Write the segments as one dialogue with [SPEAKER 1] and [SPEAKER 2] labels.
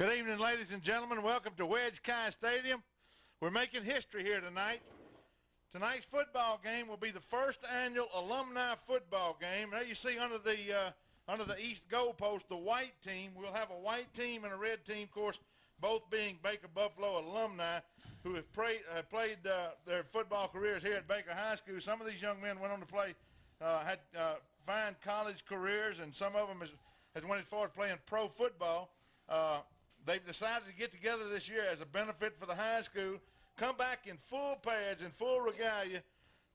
[SPEAKER 1] Good evening, ladies and gentlemen. Welcome to Wedge Kai Stadium. We're making history here tonight. Tonight's football game will be the first annual alumni football game. There you see under the east goalpost, the white team. We'll have a white team and a red team, of course, both being Baker Buffalo alumni who have played their football careers here at Baker High School. Some of these young men went on to play, had fine college careers, and some of them has went as far as playing pro football. They've decided to get together this year as a benefit for the high school, come back in full pads and full regalia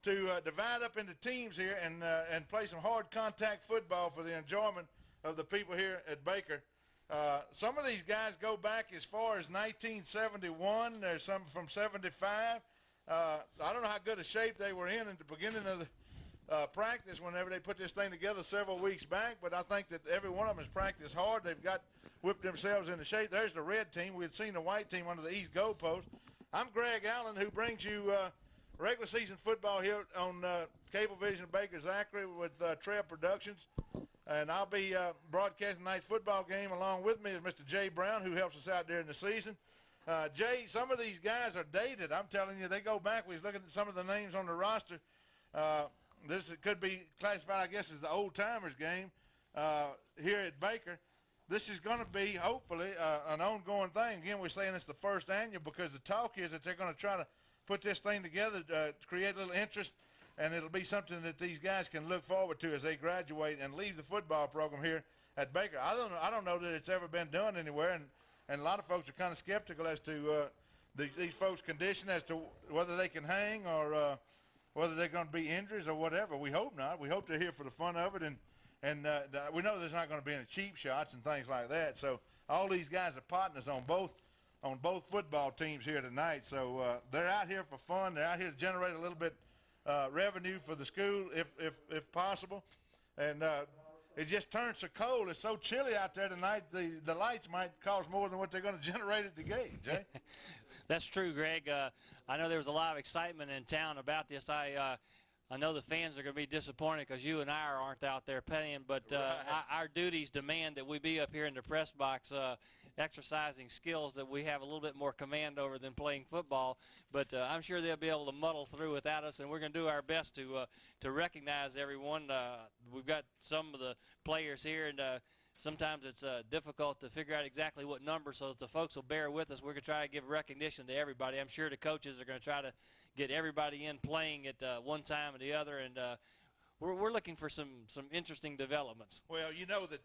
[SPEAKER 1] to divide up into teams here and play some hard contact football for the enjoyment of the people here at Baker. Some of these guys go back as far as 1971. There's some from 75. I don't know how good a shape they were in at the beginning of the practice whenever they put this thing together several weeks back, but I think that every one of them has practiced hard. They've whipped themselves into shape. There's the red team. We had seen the white team under the east goalpost. I'm Greg Allen, who brings you regular season football here on Cablevision Baker Zachary with Trail Productions, and I'll be broadcasting tonight's football game. Along with me is Mr. Jay Brown, who helps us out during the season. Jay, some of these guys are dated. I'm telling you, they go back. We was looking at some of the names on the roster. This could be classified, I guess, as the old-timers game here at Baker. This is going to be, hopefully, an ongoing thing. Again, we're saying it's the first annual because the talk is that they're going to try to put this thing together to create a little interest, and it'll be something that these guys can look forward to as they graduate and leave the football program here at Baker. I don't know that it's ever been done anywhere, and a lot of folks are kind of skeptical as to these folks' condition, as to whether they can hang or whether they're going to be injuries or whatever. We hope not. We hope they're here for the fun of it, and we know there's not going to be any cheap shots and things like that. So all these guys are partners on both football teams here tonight. So they're out here for fun. They're out here to generate a little bit revenue for the school, if possible. And it just turns so cold. It's so chilly out there tonight. The lights might cost more than what they're going to generate at the gate. Jay.
[SPEAKER 2] That's true, Greg. I know there was a lot of excitement in town about this. I know the fans are going to be disappointed because you and I aren't out there playing, but our duties demand that we be up here in the press box exercising skills that we have a little bit more command over than playing football. But I'm sure they'll be able to muddle through without us, and we're going to do our best to recognize everyone. We've got some of the players here, and sometimes it's difficult to figure out exactly what number, so that the folks will bear with us. We're going to try to give recognition to everybody. I'm sure the coaches are going to try to get everybody in playing at one time or the other, and we're looking for some interesting developments.
[SPEAKER 1] Well, you know that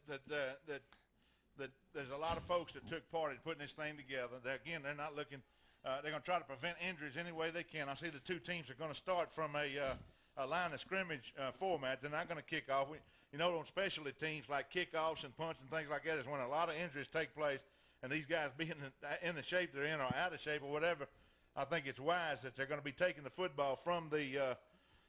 [SPEAKER 1] there's a lot of folks that took part in putting this thing together. They're not looking. They're going to try to prevent injuries any way they can. I see the two teams are going to start from a line of scrimmage format. They're not going to kick off. On specialty teams like kickoffs and punts and things like that is when a lot of injuries take place, and these guys being in the shape they're in or out of shape or whatever, I think it's wise that they're going to be taking the football from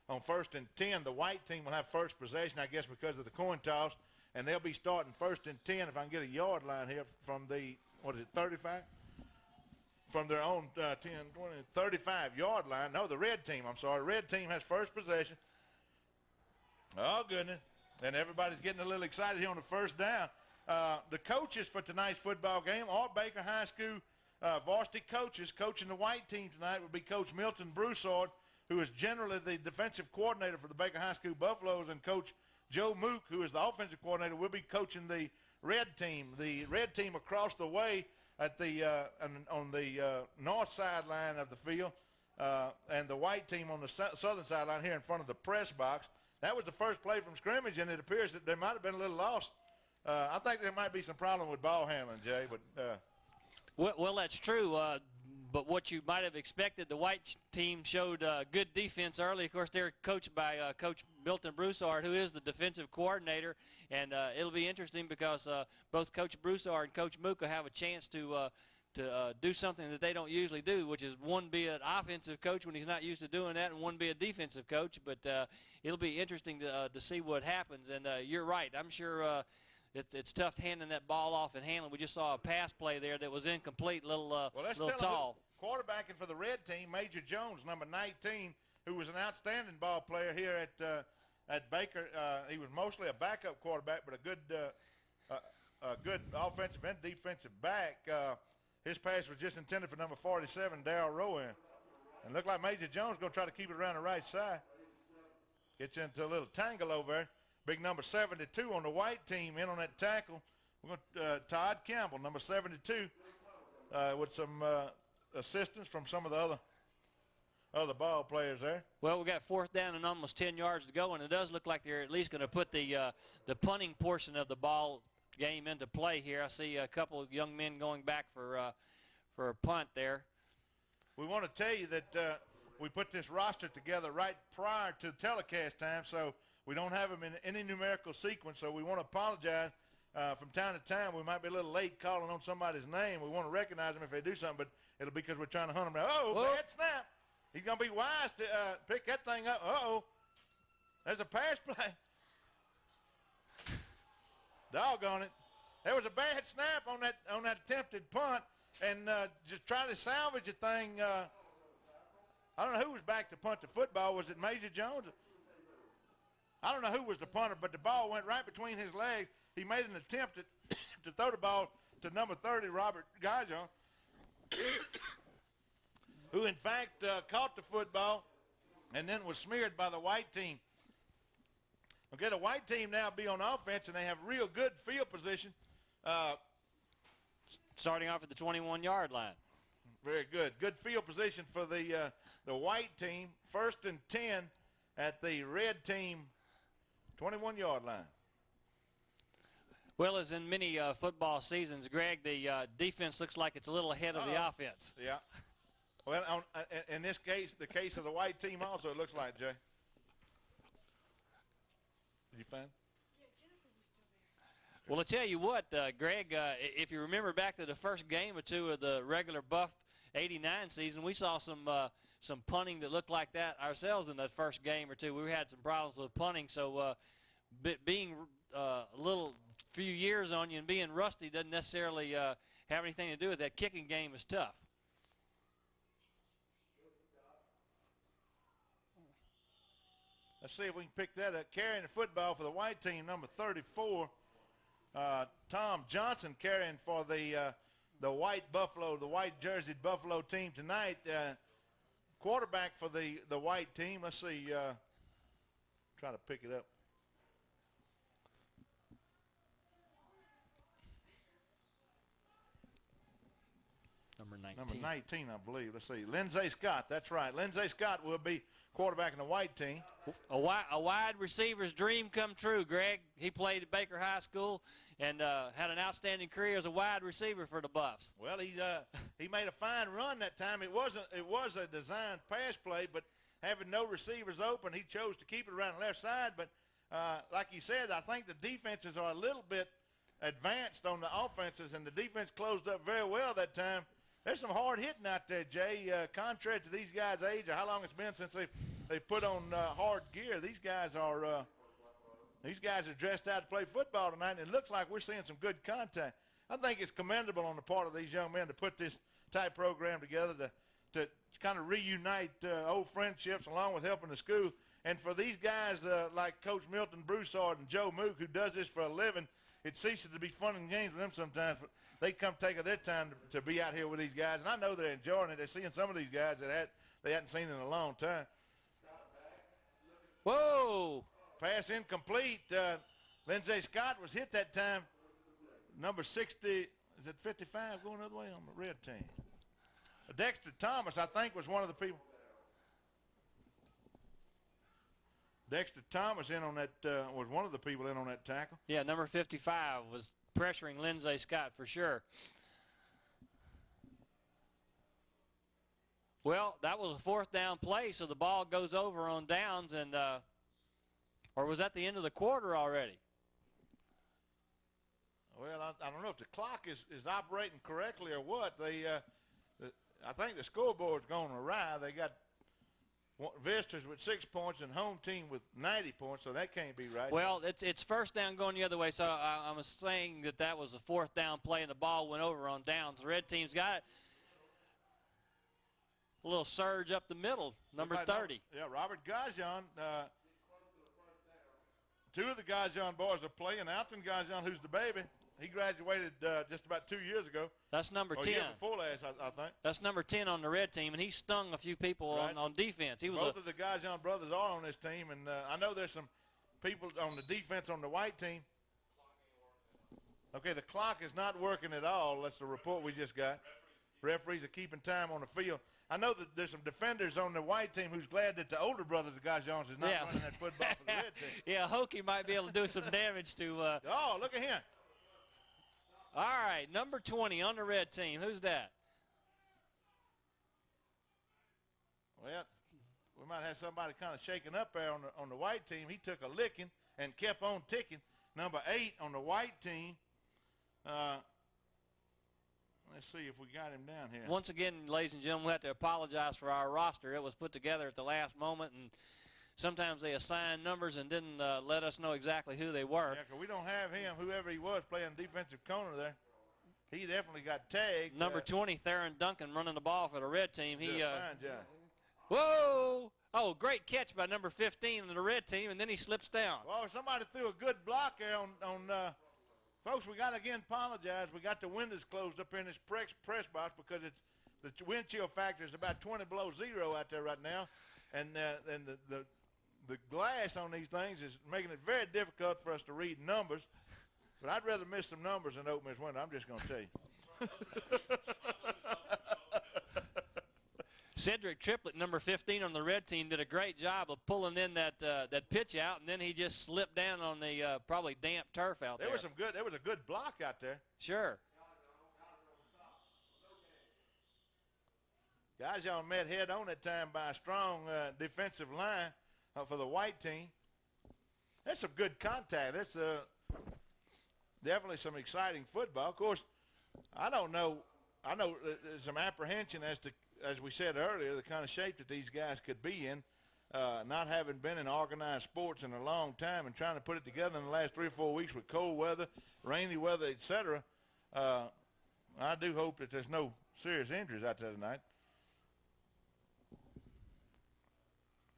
[SPEAKER 1] on 1st and 10. The white team will have first possession, I guess, because of the coin toss, and they'll be starting 1st and 10, if I can get a yard line here, from the, 35? From their own 10, 20, 35-yard line. No, the red team, I'm sorry. Red team has first possession. Oh, goodness. And everybody's getting a little excited here on the first down. The coaches for tonight's football game are Baker High School varsity coaches. Coaching the white team tonight will be Coach Milton Broussard, who is generally the defensive coordinator for the Baker High School Buffaloes, and Coach Joe Mook, who is the offensive coordinator, will be coaching the red team. The red team across the way at on the north sideline of the field, and the white team on the southern sideline here in front of the press box. That was the first play from scrimmage, and it appears that they might have been a little lost. I think there might be some problem with ball handling, Jay, but
[SPEAKER 2] well, that's true. But what you might have expected, the white team showed good defense early. Of course, they're coached by Coach Milton Broussard, who is the defensive coordinator, and it'll be interesting because both Coach Broussard and Coach Mook will have a chance to do something that they don't usually do, which is one be an offensive coach when he's not used to doing that, and one be a defensive coach. But it'll be interesting to see what happens. And you're right. I'm sure it's tough handing that ball off and handling. We just saw a pass play there that was incomplete, little tall.
[SPEAKER 1] Quarterbacking for the red team, Major Jones, number 19, who was an outstanding ball player here at Baker. He was mostly a backup quarterback, but a good good offensive and defensive back. His pass was just intended for number 47, Darryl Rowan. And looked like Major Jones going to try to keep it around the right side. Gets into a little tangle over there. Big number 72 on the white team in on that tackle. We're going to Todd Campbell, number 72, with some assistance from some of the other ball players there.
[SPEAKER 2] Well, we got 4th down and almost 10 yards to go, and it does look like they're at least going to put the punting portion of the ball game into play here. I see a couple of young men going back for a punt there.
[SPEAKER 1] We want to tell you that we put this roster together right prior to telecast time, so we don't have them in any numerical sequence, so we want to apologize. From time to time, we might be a little late calling on somebody's name. We want to recognize them if they do something, but it'll be because we're trying to hunt them down. Oh, bad snap. He's going to be wise to pick that thing up. Uh-oh. There's a pass play. Doggone it. There was a bad snap on that attempted punt, and just trying to salvage a thing. I don't know who was back to punt the football. Was it Major Jones? I don't know who was the punter, but the ball went right between his legs. He made an attempt to throw the ball to number 30, Robert Gajon, who in fact caught the football and then was smeared by the white team. Okay, the white team now be on offense, and they have real good field position.
[SPEAKER 2] Starting off at the 21-yard line.
[SPEAKER 1] Very good. Good field position for the white team. 1st and 10 at the red team 21-yard line.
[SPEAKER 2] Well, as in many football seasons, Greg, the defense looks like it's a little ahead of the offense.
[SPEAKER 1] Yeah. Well, in this case, the case of the white team also, it looks like, Jay. Did you find?
[SPEAKER 2] Well, I tell you what, Greg, if you remember back to the first game or two of the regular Buff 89 season, we saw some punting that looked like that ourselves in that first game or two. We had some problems with punting, so being a little few years on you and being rusty doesn't necessarily have anything to do with that. Kicking game is tough.
[SPEAKER 1] Let's see if we can pick that up. Carrying the football for the white team, number 34, Tom Johnson carrying for the white Buffalo, the white jerseyed Buffalo team tonight. Quarterback for the white team. Let's see. Try to pick it up. Number 19, I believe. Let's see. Lindsey Scott. That's right. Lindsey Scott will be quarterback in the white team.
[SPEAKER 2] A wide receiver's dream come true, Greg. He played at Baker High School and had an outstanding career as a wide receiver for the Buffs.
[SPEAKER 1] Well, he made a fine run that time. It was a designed pass play, but having no receivers open, he chose to keep it around the left side. But like you said, I think the defenses are a little bit advanced on the offenses, and the defense closed up very well that time. There's some hard hitting out there, Jay. Contrary to these guys' age or how long it's been since they've put on hard gear, these guys are dressed out to play football tonight, and it looks like we're seeing some good contact. I think it's commendable on the part of these young men to put this type program together to kind of reunite old friendships along with helping the school. And for these guys like Coach Milton Broussard and Joe Mook, who does this for a living, it ceases to be fun and games with them sometimes. They come take their time to be out here with these guys, and I know they're enjoying it. They're seeing some of these guys that they hadn't seen in a long time.
[SPEAKER 2] Whoa!
[SPEAKER 1] Pass incomplete. Lindsey Scott was hit that time. Number 60, is it 55 going the other way on the red team? Dexter Thomas, I think, was one of the people. Dexter Thomas was one of the people in on that tackle.
[SPEAKER 2] Yeah, number 55 was pressuring Lindsey Scott for sure. Well, that was a 4th down play, so the ball goes over on downs, and or was that the end of the quarter already?
[SPEAKER 1] Well, I don't know if the clock is operating correctly or what. I think the scoreboard's going awry. They got visitors with 6 points and home team with 90 points, so that can't be right.
[SPEAKER 2] Well, it's 1st down going the other way, so I was saying that was a 4th down play, and the ball went over on downs. The red team's got it. A little surge up the middle, number 30.
[SPEAKER 1] Yeah, Robert Gajon. Two of the Gajon boys are playing. Alton Gajon, who's the baby, He graduated just about 2 years ago.
[SPEAKER 2] That's number 10.
[SPEAKER 1] Or year before last, I think.
[SPEAKER 2] That's number 10 on the red team, and he stung a few people
[SPEAKER 1] Right.
[SPEAKER 2] on defense. He was
[SPEAKER 1] Both of the Gajon brothers are on this team, and I know there's some people on the defense on the white team. Okay, the clock is not working at all. That's the report we just got. Referees are keeping time on the field. I know that there's some defenders on the white team who's glad that the older brother, the Gajons, is not running that football for the red team.
[SPEAKER 2] Yeah, Hokie might be able to do some damage to.
[SPEAKER 1] Oh, look at him.
[SPEAKER 2] All right, number 20 on the red team. Who's that?
[SPEAKER 1] Well, we might have somebody kind of shaking up there on the white team. He took a licking and kept on ticking. Number 8 on the white team. Let's see if we got him down here.
[SPEAKER 2] Once again, ladies and gentlemen, we have to apologize for our roster. It was put together at the last moment, and sometimes they assign numbers and didn't let us know exactly who they were.
[SPEAKER 1] Yeah, 'cause we don't have him, whoever he was, playing defensive corner there. He definitely got tagged.
[SPEAKER 2] Number 20, Theron Duncan, running the ball for the red team. He
[SPEAKER 1] did a fine job.
[SPEAKER 2] Whoa! Oh, great catch by number 15 on the red team, and then he slips down.
[SPEAKER 1] Well, somebody threw a good block there on folks, we got to again apologize. We got the windows closed up here in this press box because it's the wind chill factor is about 20 below zero out there right now, and the glass on these things is making it very difficult for us to read numbers. But I'd rather miss some numbers than open this window. I'm just going to tell you.
[SPEAKER 2] Cedric Triplett, number 15 on the red team, did a great job of pulling in that pitch out, and then he just slipped down on the probably damp turf out there.
[SPEAKER 1] There was a good block out there.
[SPEAKER 2] Sure.
[SPEAKER 1] Guys, y'all met head on that time by a strong defensive line for the white team. That's some good contact. That's definitely some exciting football. Of course, I don't know. I know there's some apprehension as we said earlier, the kind of shape that these guys could be in, not having been in organized sports in a long time and trying to put it together in the last 3 or 4 weeks with cold weather, rainy weather, etc. I do hope that there's no serious injuries out there tonight.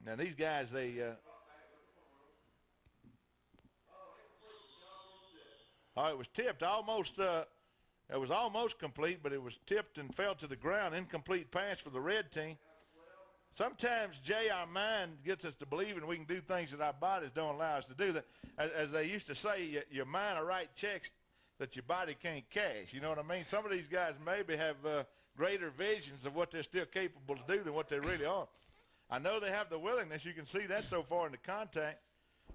[SPEAKER 1] Now these guys, it was tipped almost. It was almost complete, but it was tipped and fell to the ground. Incomplete pass for the red team. Sometimes, Jay, our mind gets us to believing we can do things that our bodies don't allow us to do. That, as they used to say, your mind will write checks that your body can't cash. You know what I mean? Some of these guys maybe have greater visions of what they're still capable to do than what they really are. I know they have the willingness. You can see that so far in the contact.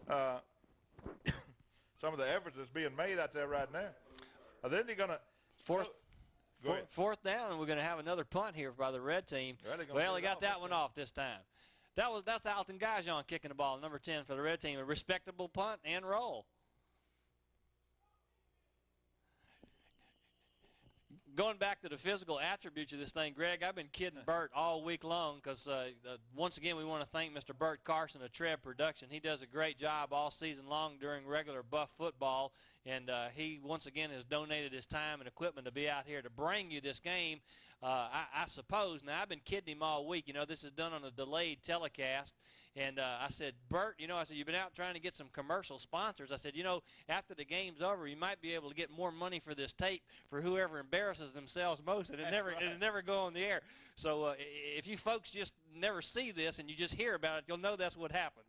[SPEAKER 1] Some of the efforts that's being made out there right now. Then they're going to
[SPEAKER 2] fourth down, and we're going to have another punt here by the red team. Well, he got that one off this time. That's Alton Gajon kicking the ball, number 10 for the red team. A respectable punt and roll. Going back to the physical attributes of this thing, Greg, I've been kidding Bert all week long because, once again, we want to thank Mr. Bert Carson of Treb Production. He does a great job all season long during regular Buff football, and he, once again, has donated his time and equipment to be out here to bring you this game. I suppose, now, I've been kidding him all week. You know, this is done on a delayed telecast. And I said, Bert, I said, you've been out trying to get some commercial sponsors. I said, after the game's over, you might be able to get more money for this tape for whoever embarrasses themselves most, and it'll never go on the air. So if you folks just never see this and you just hear about it, you'll know that's what happened.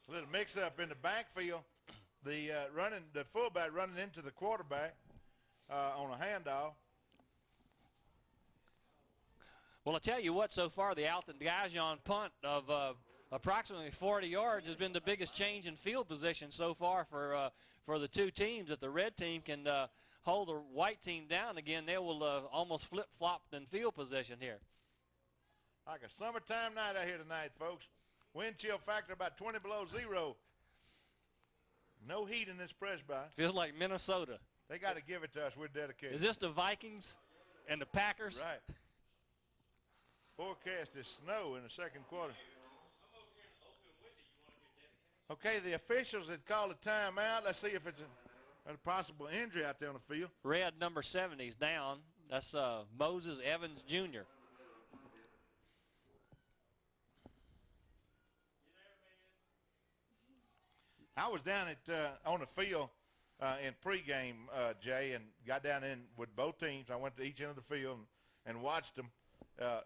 [SPEAKER 1] A little mix-up in the backfield. The fullback running into the quarterback on a handoff.
[SPEAKER 2] Well, I'll tell you what, so far the Alton Gajon punt of approximately 40 yards has been the biggest change in field position so far for the two teams. If the red team can hold the white team down again, they will almost flip-flop in field position here.
[SPEAKER 1] Like a summertime night out here tonight, folks. Wind chill factor about 20 below zero. No heat in this press box.
[SPEAKER 2] Feels like Minnesota.
[SPEAKER 1] They got to give it to us. We're dedicated.
[SPEAKER 2] Is this the Vikings and the Packers?
[SPEAKER 1] Right. Forecast is snow in the second quarter. Okay, the officials had called a timeout. Let's see if it's a possible injury out there on the field.
[SPEAKER 2] Red number 70 is down. That's Moses Evans Jr.
[SPEAKER 1] I was down at on the field in pregame, Jay, and got down in with both teams. I went to each end of the field and watched them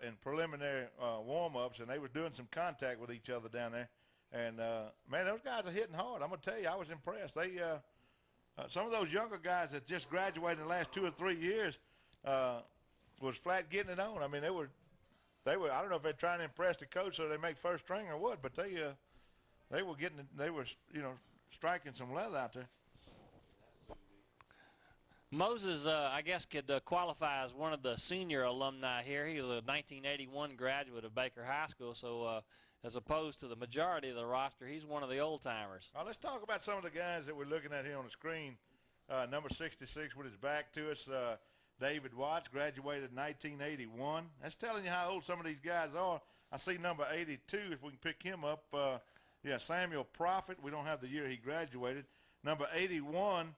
[SPEAKER 1] in preliminary warm-ups, and they were doing some contact with each other down there. And, man, those guys are hitting hard. I'm going to tell you, I was impressed. They some of those younger guys that just graduated in the last 2 or 3 years was flat getting it on. I mean, they were. I don't know if they're trying to impress the coach so they make first string or what, but they were getting, striking some leather out there.
[SPEAKER 2] Moses, I guess, could qualify as one of the senior alumni here. He was a 1981 graduate of Baker High School, so as opposed to the majority of the roster, he's one of the old-timers.
[SPEAKER 1] Let's talk about some of the guys that we're looking at here on the screen. Number 66 with his back to us, David Watts, graduated in 1981. That's telling you how old some of these guys are. I see number 82, if we can pick him up. Samuel Prophet. We don't have the year he graduated. Number 81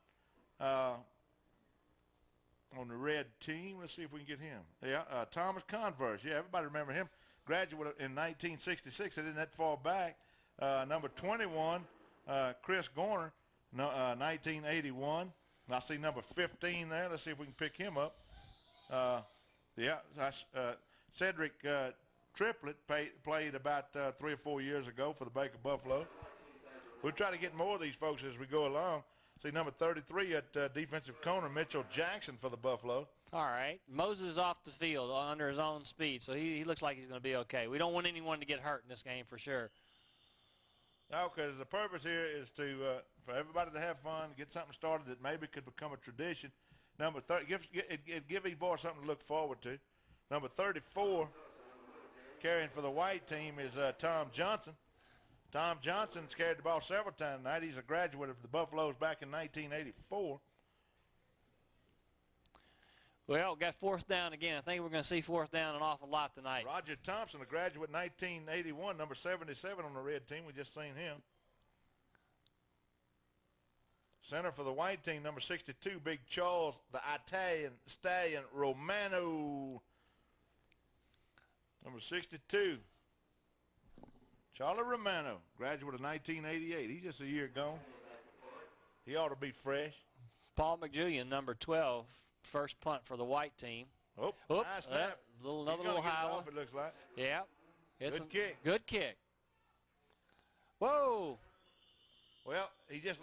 [SPEAKER 1] on the red team. Let's see if we can get him. Thomas Converse. Yeah, everybody remember him. Graduated in 1966. It isn't that far back. Number 21, Chris Gorner, 1981. I see number 15 there. Let's see if we can pick him up. Cedric Triplett played about 3 or 4 years ago for the Baker Buffalo. We'll try to get more of these folks as we go along. See number 33 at defensive corner, Mitchell Jackson for the Buffalo.
[SPEAKER 2] All right. Moses off the field under his own speed, so he looks like he's going to be okay. We don't want anyone to get hurt in this game for sure.
[SPEAKER 1] No, because the purpose here is to for everybody to have fun, get something started that maybe could become a tradition. Number 30, give these boys something to look forward to. Number 34, carrying for the white team, is Tom Johnson. Tom Johnson's carried the ball several times tonight. He's a graduate of the Buffaloes back in 1984.
[SPEAKER 2] Well, got fourth down again. I think we're going to see fourth down an awful lot tonight.
[SPEAKER 1] Roger Thompson, a graduate in 1981, number 77 on the red team. We just seen him. Center for the white team, number 62, Big Charles, the Italian stallion, Romano. Number 62, Charlie Romano, graduate of 1988. He's just a year gone. He ought to be fresh.
[SPEAKER 2] Paul McJulian, number 12, first punt for the white team.
[SPEAKER 1] Oh, nice snap.
[SPEAKER 2] Another little high one.
[SPEAKER 1] It looks like.
[SPEAKER 2] Yeah.
[SPEAKER 1] Good kick.
[SPEAKER 2] Good kick. Whoa.
[SPEAKER 1] Well, he just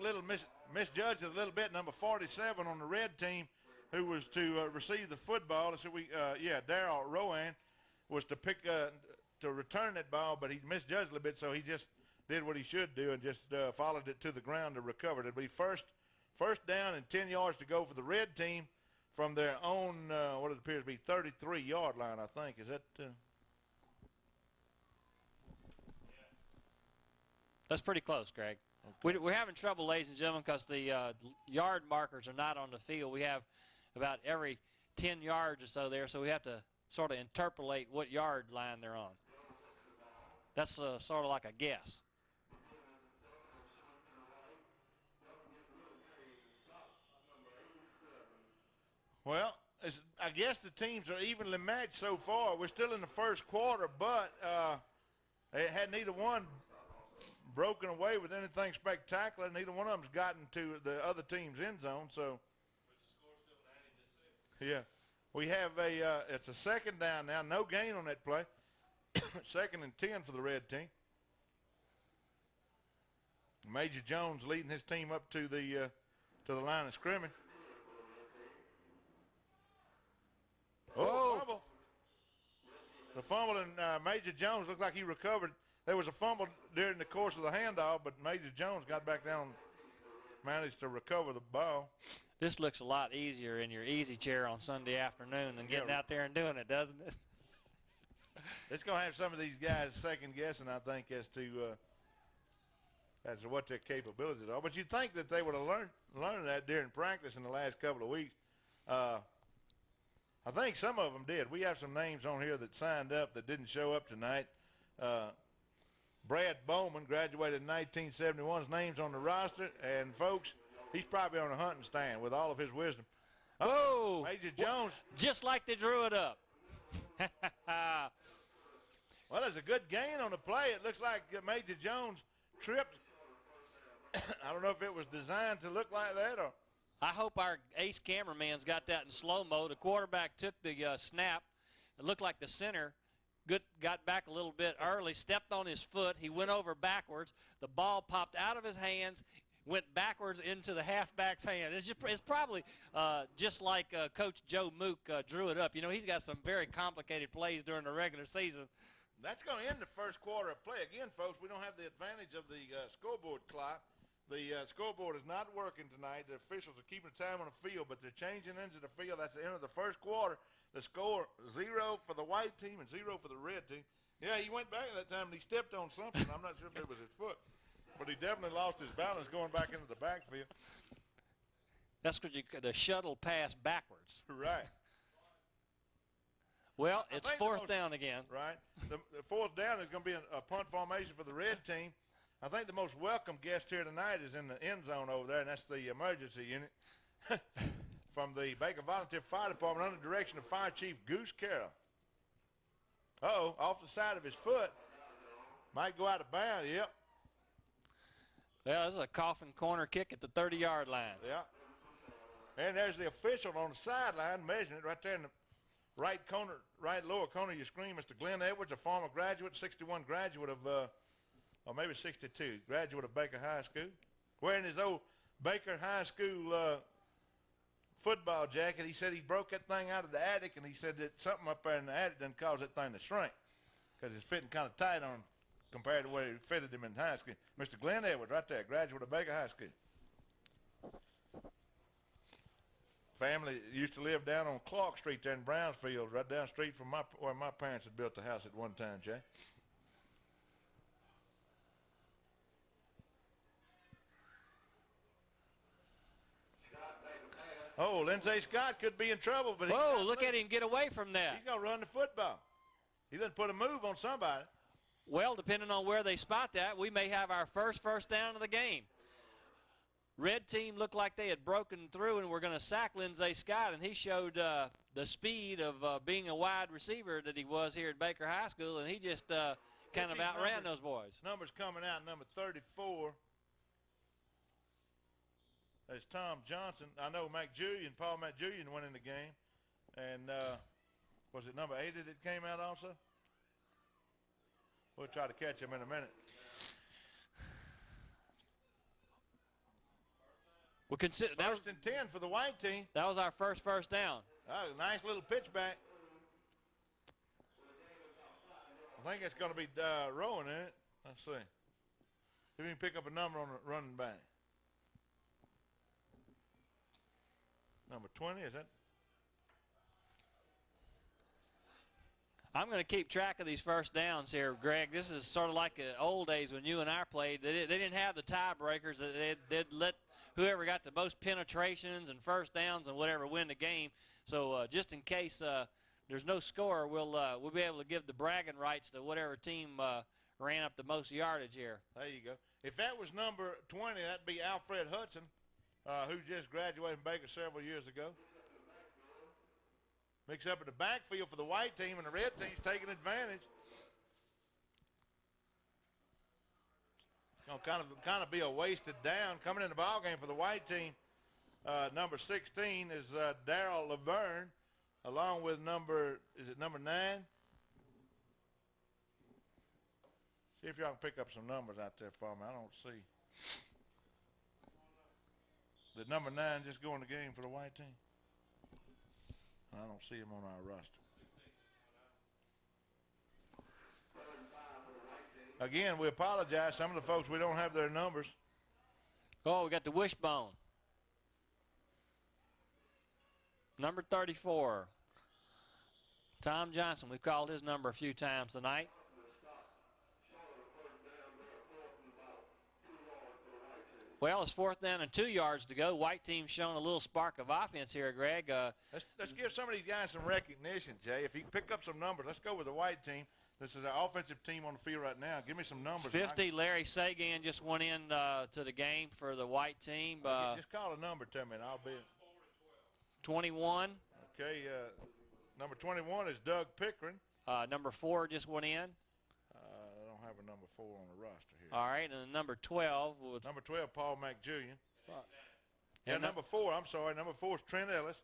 [SPEAKER 1] misjudged it a little bit. Number 47 on the red team, who was to receive the football. So Darryl Rowan was to to return that ball, but he misjudged a little bit, so he just did what he should do and just followed it to the ground to recover it. It'll be first down and 10 yards to go for the red team from their own, what it appears to be 33-yard line, I think. Is that?
[SPEAKER 2] That's pretty close, Greg. Okay. We're having trouble, ladies and gentlemen, because the yard markers are not on the field. We have about every 10 yards or so there, so we have to sort of interpolate what yard line they're on. That's sort of like a guess.
[SPEAKER 1] Well, I guess the teams are evenly matched so far. We're still in the first quarter, but they had neither one broken away with anything spectacular. Neither one of them's gotten to the other team's end zone. So, yeah, we have it's a second down now. No gain on that play. Second and 10 for the red team. Major Jones leading his team up to the line of scrimmage. Oh, fumble. The fumble, and Major Jones looked like he recovered. There was a fumble during the course of the handoff, but Major Jones got back down, managed to recover the ball.
[SPEAKER 2] This looks a lot easier in your easy chair on Sunday afternoon than getting out there and doing it, doesn't it?
[SPEAKER 1] It's going to have some of these guys second guessing, I think, as to what their capabilities are. But you'd think that they would have learned that during practice in the last couple of weeks. I think some of them did. We have some names on here that signed up that didn't show up tonight. Brad Bowman graduated in 1971. His name's on the roster. And, folks, he's probably on a hunting stand with all of his wisdom.
[SPEAKER 2] Oh,
[SPEAKER 1] Major Jones.
[SPEAKER 2] Just like they drew it up.
[SPEAKER 1] Well, there's a good gain on the play. It looks like Major Jones tripped I don't know if it was designed to look like that or.
[SPEAKER 2] I hope our ace cameraman's got that in slow-mo. The quarterback took the snap. It looked like the center got back a little bit early, stepped on his foot. He went over backwards. The ball popped out of his hands, went backwards into the halfback's hand. It's probably just like Coach Joe Mook drew it up. You know, he's got some very complicated plays during the regular season.
[SPEAKER 1] That's going to end the first quarter of play. Again, folks, we don't have the advantage of the scoreboard clock. The scoreboard is not working tonight. The officials are keeping the time on the field, but they're changing into the field. That's the end of the first quarter. The score, 0 for the white team and 0 for the red team. Yeah, he went back that time and he stepped on something. I'm not sure if it was his foot, but he definitely lost his balance going back into the backfield.
[SPEAKER 2] That's because the shuttle passed backwards.
[SPEAKER 1] Right.
[SPEAKER 2] Well, it's fourth down again.
[SPEAKER 1] Right. The fourth down is going to be a punt formation for the red team. I think the most welcome guest here tonight is in the end zone over there, and that's the emergency unit from the Baker Volunteer Fire Department under the direction of Fire Chief Goose Carroll. Uh-oh, off the side of his foot. Might go out of bounds, yep.
[SPEAKER 2] Well, this is a coffin corner kick at the 30-yard line.
[SPEAKER 1] Yeah. And there's the official on the sideline measuring it right there in the right corner, right lower corner of your screen, Mr. Glenn Edwards, a former graduate, 61 graduate of or maybe 62, graduate of Baker High School, wearing his old Baker High School football jacket. He said he broke that thing out of the attic, and he said that something up there in the attic done caused that thing to shrink because it's fitting kind of tight on compared to where it fitted him in high school. Mr. Glenn Edwards right there, graduate of Baker High School. Family used to live down on Clark Street there in Brownsfield, right down the street from where my parents had built the house at one time, Jay. Oh, Lindsey Scott could be in trouble, but
[SPEAKER 2] whoa! Look at him get away from that.
[SPEAKER 1] He's gonna run the football. He doesn't put a move on somebody.
[SPEAKER 2] Well, depending on where they spot that, we may have our first down of the game. Red team looked like they had broken through and were going to sack Lindsey Scott, and he showed the speed of being a wide receiver that he was here at Baker High School, and he just kind of outran those boys.
[SPEAKER 1] Numbers coming out, number 34. There's Tom Johnson. I know Paul McJulian went in the game. And was it number 80 that came out also? We'll try to catch him in a minute.
[SPEAKER 2] We'll consider
[SPEAKER 1] first and 10 for the white team.
[SPEAKER 2] That was our first down.
[SPEAKER 1] Oh, nice little pitch back. I think it's going to be Rowan in it. Let's see. See if we can pick up a number on the running back. Number 20, is that?
[SPEAKER 2] I'm going to keep track of these first downs here, Greg. This is sort of like the old days when you and I played. They didn't have the tiebreakers. They'd let whoever got the most penetrations and first downs and whatever win the game. So just in case there's no score, we'll be able to give the bragging rights to whatever team ran up the most yardage here.
[SPEAKER 1] There you go. If that was number 20, that'd be Alfred Hudson, who just graduated from Baker several years ago. Mix up in the backfield for the white team, and the red team's taking advantage. It's going to kind of be a wasted down. Coming in the ball game for the white team, number 16 is Darrell Laverne, along with number 9? See if y'all can pick up some numbers out there for me. I don't see. Did number 9 just go in the game for the white team? I don't see him on our roster. Again, we apologize. Some of the folks, we don't have their numbers.
[SPEAKER 2] Oh, we got the wishbone. Number 34, Tom Johnson. We've called his number a few times tonight. Well, it's 4th down and 2 yards to go. White team's showing a little spark of offense here, Greg.
[SPEAKER 1] Let's give some of these guys some recognition, Jay. If you can pick up some numbers, let's go with the white team. This is our offensive team on the field right now. Give me some numbers.
[SPEAKER 2] 50, Larry Sagan just went in to the game for the white team.
[SPEAKER 1] Just call a number to me, and I'll be it.
[SPEAKER 2] 21.
[SPEAKER 1] Okay, number 21 is Doug Pickering.
[SPEAKER 2] Number 4 just went in.
[SPEAKER 1] I don't have a number 4 on the roster here.
[SPEAKER 2] All right, and the number 12 was
[SPEAKER 1] Number 12, Paul McJulian.
[SPEAKER 2] And
[SPEAKER 1] number 4, I'm sorry, number 4 is Trent Ellis.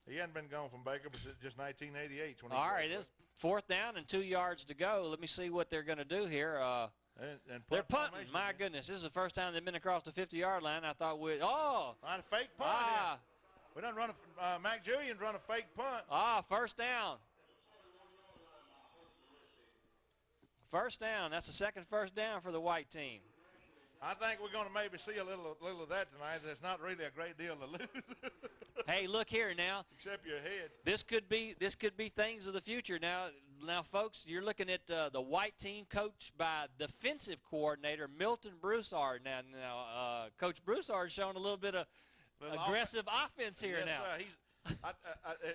[SPEAKER 1] He hadn't been gone from Baker, but just 1988.
[SPEAKER 2] all right. It's 4th down and 2 yards to go. Let me see what they're going to do here.
[SPEAKER 1] And
[SPEAKER 2] They're punting. My goodness, this is the first time they've been across the 50-yard line. I thought we'd
[SPEAKER 1] a fake punt here. We done run McJulian's run a fake punt.
[SPEAKER 2] First down. First down. That's the second first down for the white team.
[SPEAKER 1] I think we're going to maybe see a little of that tonight. There's not really a great deal to lose.
[SPEAKER 2] Hey, look here now.
[SPEAKER 1] Except your head.
[SPEAKER 2] This could be things of the future. Now, folks, you're looking at the white team coached by defensive coordinator Milton Broussard. Now, Coach Broussard's showing a little bit of aggressive offense here
[SPEAKER 1] yes,
[SPEAKER 2] now.
[SPEAKER 1] Sir.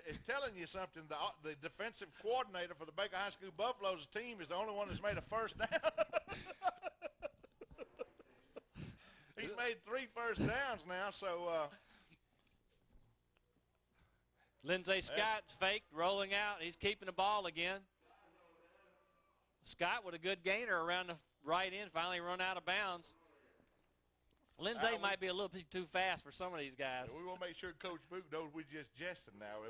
[SPEAKER 1] It's telling you something. The defensive coordinator for the Baker High School Buffaloes team is the only one that's made a first down. He's made 3 first downs now, so.
[SPEAKER 2] Lindsey Scott faked, rolling out. He's keeping the ball again. Scott with a good gainer around the right end, finally run out of bounds. Lindsey might be a little bit too fast for some of these guys.
[SPEAKER 1] We want to make sure Coach Boot knows we're just jesting now.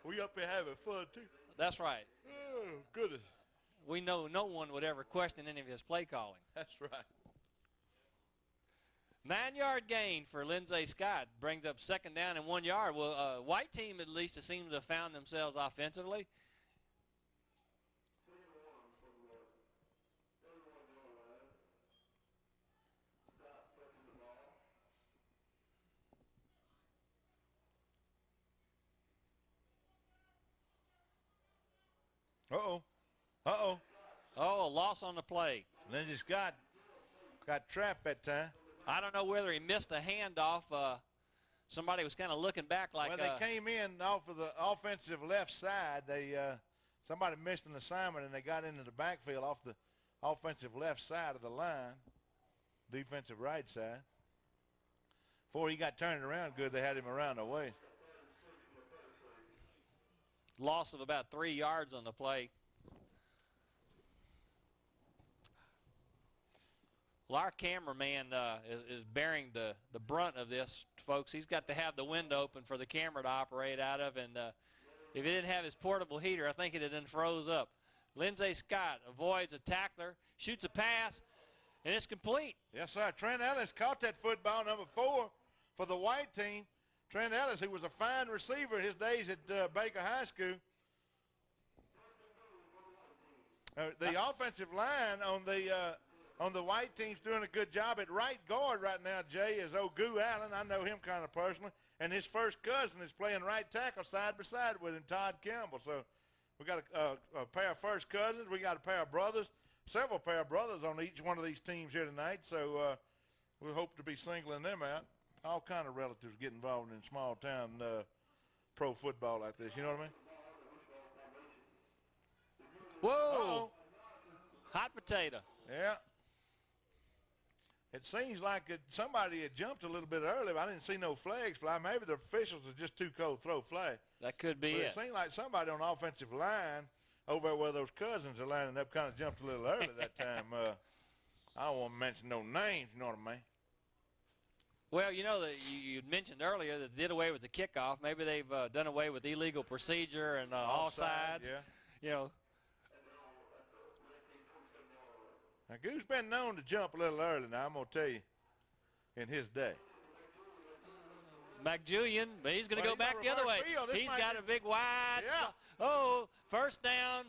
[SPEAKER 1] We up here having fun, too.
[SPEAKER 2] That's right.
[SPEAKER 1] Oh, goodness.
[SPEAKER 2] We know no one would ever question any of his play calling.
[SPEAKER 1] That's right.
[SPEAKER 2] 9-yard gain for Lindsey Scott brings up 2nd down and 1 yard. Well, white team at least has seemed to have found themselves offensively.
[SPEAKER 1] Uh-oh.
[SPEAKER 2] Oh, a loss on the play.
[SPEAKER 1] Lindsey Scott got trapped that time.
[SPEAKER 2] I don't know whether he missed a handoff. Somebody was kind of looking back like.
[SPEAKER 1] Well, they came in off of the offensive left side. Somebody missed an assignment, and they got into the backfield off the offensive left side of the line, defensive right side. Before he got turned around good, they had him around the way.
[SPEAKER 2] Loss of about 3 yards on the play. Well, our cameraman is bearing the brunt of this, folks. He's got to have the window open for the camera to operate out of, and if he didn't have his portable heater, I think it had then froze up. Lindsey Scott avoids a tackler, shoots a pass, and it's complete.
[SPEAKER 1] Yes, sir. Trent Ellis caught that football, number 4 for the white team. Trent Ellis, who was a fine receiver in his days at Baker High School. The offensive line on the white team's doing a good job. At right guard right now, Jay, is Ogu Allen. I know him kind of personally. And his first cousin is playing right tackle side by side with him, Todd Campbell. So we got a pair of first cousins. We got a pair of brothers, several pair of brothers on each one of these teams here tonight. So we hope to be singling them out. All kind of relatives get involved in small town pro football like this. You know what I mean?
[SPEAKER 2] Whoa. Hot potato.
[SPEAKER 1] Yeah. It seems like somebody had jumped a little bit early, but I didn't see no flags fly. Maybe the officials are just too cold to throw flag.
[SPEAKER 2] That could be
[SPEAKER 1] but
[SPEAKER 2] it.
[SPEAKER 1] It seemed like somebody on the offensive line over where those cousins are lining up kind of jumped a little early that time. I don't want to mention no names, you know what I mean?
[SPEAKER 2] Well, you know, that you mentioned earlier that they did away with the kickoff. Maybe they've done away with illegal procedure and offsides.
[SPEAKER 1] Yeah.
[SPEAKER 2] You know.
[SPEAKER 1] Now, Goo's been known to jump a little early now, I'm going to tell you, in his day.
[SPEAKER 2] McJulian, but he's going to go back the other way. He's got a big wide.
[SPEAKER 1] Yeah.
[SPEAKER 2] First down,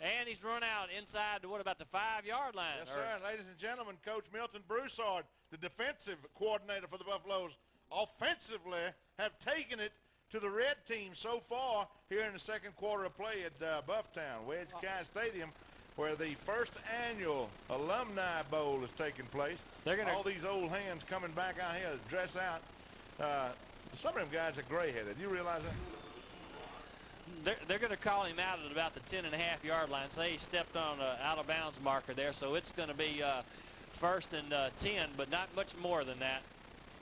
[SPEAKER 2] and he's run out inside to what about the 5-yard line?
[SPEAKER 1] Yes, sir. And ladies and gentlemen, Coach Milton Broussard, the defensive coordinator for the Buffaloes, offensively have taken it to the red team so far here in the second quarter of play at Bufftown, Wedge County Stadium, where the first annual Alumni Bowl is taking place. All these old hands coming back out here to dress out. Some of them guys are gray-headed. You realize that?
[SPEAKER 2] They're going to call him out at about the 10.5-yard line. Say he stepped on an out-of-bounds marker there, so it's going to be first and 10, but not much more than that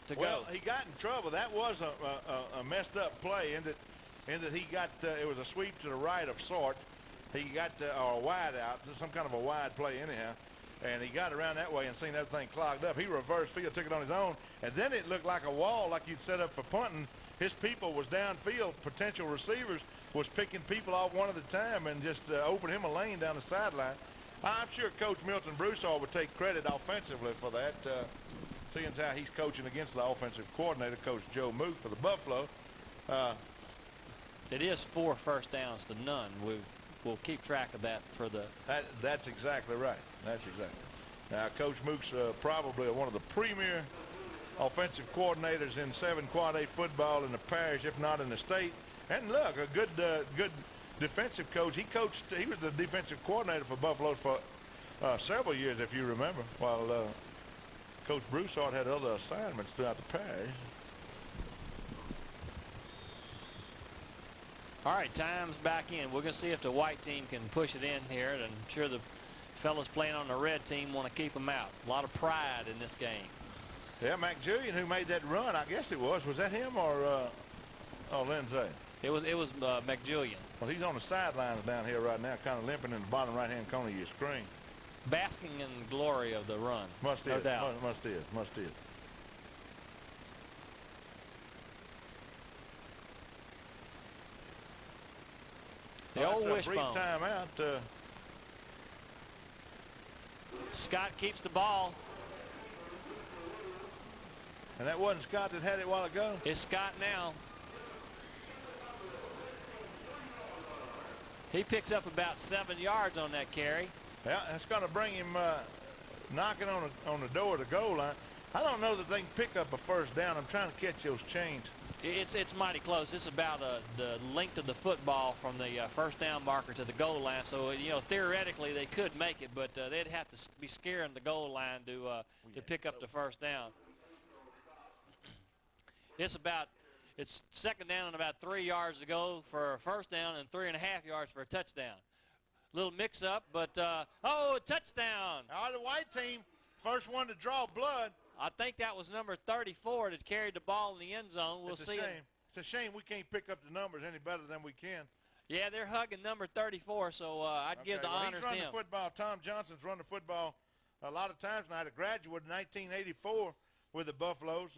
[SPEAKER 2] to go.
[SPEAKER 1] Well, he got in trouble. That was a messed-up play in that he got it was a sweep to the right of sort. He got or a wide out, some kind of a wide play anyhow. and he got around that way and seen everything clogged up. He reversed field, took it on his own, and then it looked like a wall like you'd set up for punting. His people was downfield, potential receivers was picking people off one at a time and just opened him a lane down the sideline. I'm sure Coach Milton Broussard would take credit offensively for that, seeing as how he's coaching against the offensive coordinator, Coach Joe Mook, for the Buffalo.
[SPEAKER 2] It is 4 first downs to none. We'll keep track of that for the...
[SPEAKER 1] That's exactly right. That's exactly. Now, Coach Mook's probably one of the premier offensive coordinators in 7 Quad A football in the parish, if not in the state. And look, a good defensive coach. He was the defensive coordinator for Buffalo for several years, if you remember, while Coach Broussard had other assignments throughout the parish.
[SPEAKER 2] All right, time's back in. We're going to see if the white team can push it in here, and I'm sure the fellas playing on the red team want to keep them out. A lot of pride in this game.
[SPEAKER 1] Yeah, McJulian, who made that run, I guess it was that him or Lindsey?
[SPEAKER 2] It was McJulian.
[SPEAKER 1] Well, he's on the sidelines down here right now, kind of limping in the bottom right-hand corner of your screen.
[SPEAKER 2] Basking in the glory of the run. No doubt.
[SPEAKER 1] Must is.
[SPEAKER 2] The old wishbone.
[SPEAKER 1] Brief timeout.
[SPEAKER 2] Scott keeps the ball.
[SPEAKER 1] And that wasn't Scott that had it a while ago?
[SPEAKER 2] It's Scott now. He picks up about 7 yards on that carry.
[SPEAKER 1] Yeah, that's going to bring him knocking on the door of the goal line. I don't know that they can pick up a first down. I'm trying to catch those chains.
[SPEAKER 2] It's mighty close. It's about the length of the football from the first down marker to the goal line. So, you know, theoretically they could make it, but they'd have to be scaring the goal line to pick up the first down. It's second down and about 3 yards to go for a first down and 3.5 yards for a touchdown. Little mix-up, but a touchdown!
[SPEAKER 1] The white team, first one to draw blood.
[SPEAKER 2] I think that was number 34 that carried the ball in the end zone. We'll see.
[SPEAKER 1] It's a shame we can't pick up the numbers any better than we can.
[SPEAKER 2] Yeah, they're hugging number 34, so I'd give the honors to him.
[SPEAKER 1] He's run the football. Tom Johnson's run the football a lot of times. And I had a graduate in 1984 with the Buffaloes.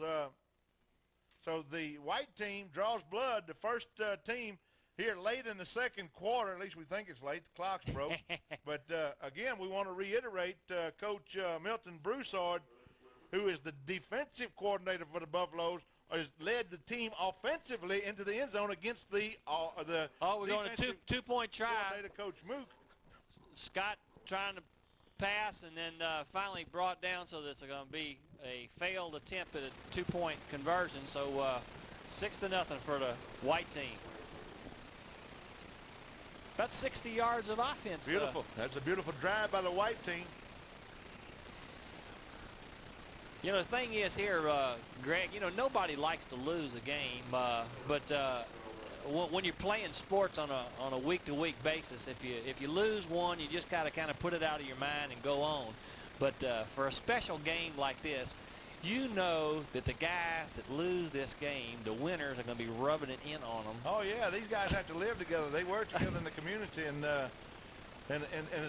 [SPEAKER 1] So the white team draws blood. The first team here late in the second quarter, at least we think it's late. The clock's broke. But, again, we want to reiterate Coach Milton Broussard, who is the defensive coordinator for the Buffaloes, has led the team offensively into the end zone against the
[SPEAKER 2] we're going to two-point try.
[SPEAKER 1] Coordinator Coach Mook.
[SPEAKER 2] Scott trying to pass and then finally brought down, so that's going to be a failed attempt at a two-point conversion. So 6-0 for the white team. About 60 yards of offense.
[SPEAKER 1] Beautiful. That's a beautiful drive by the white team.
[SPEAKER 2] You know, the thing is here, Greg, you know, nobody likes to lose a game, but when you're playing sports on a week-to-week basis, if you lose one, you just gotta kind of put it out of your mind and go on. But for a special game like this, you know that the guys that lose this game, the winners, are going to be rubbing it in on them.
[SPEAKER 1] Oh yeah, these guys have to live together. They work together in the community, and the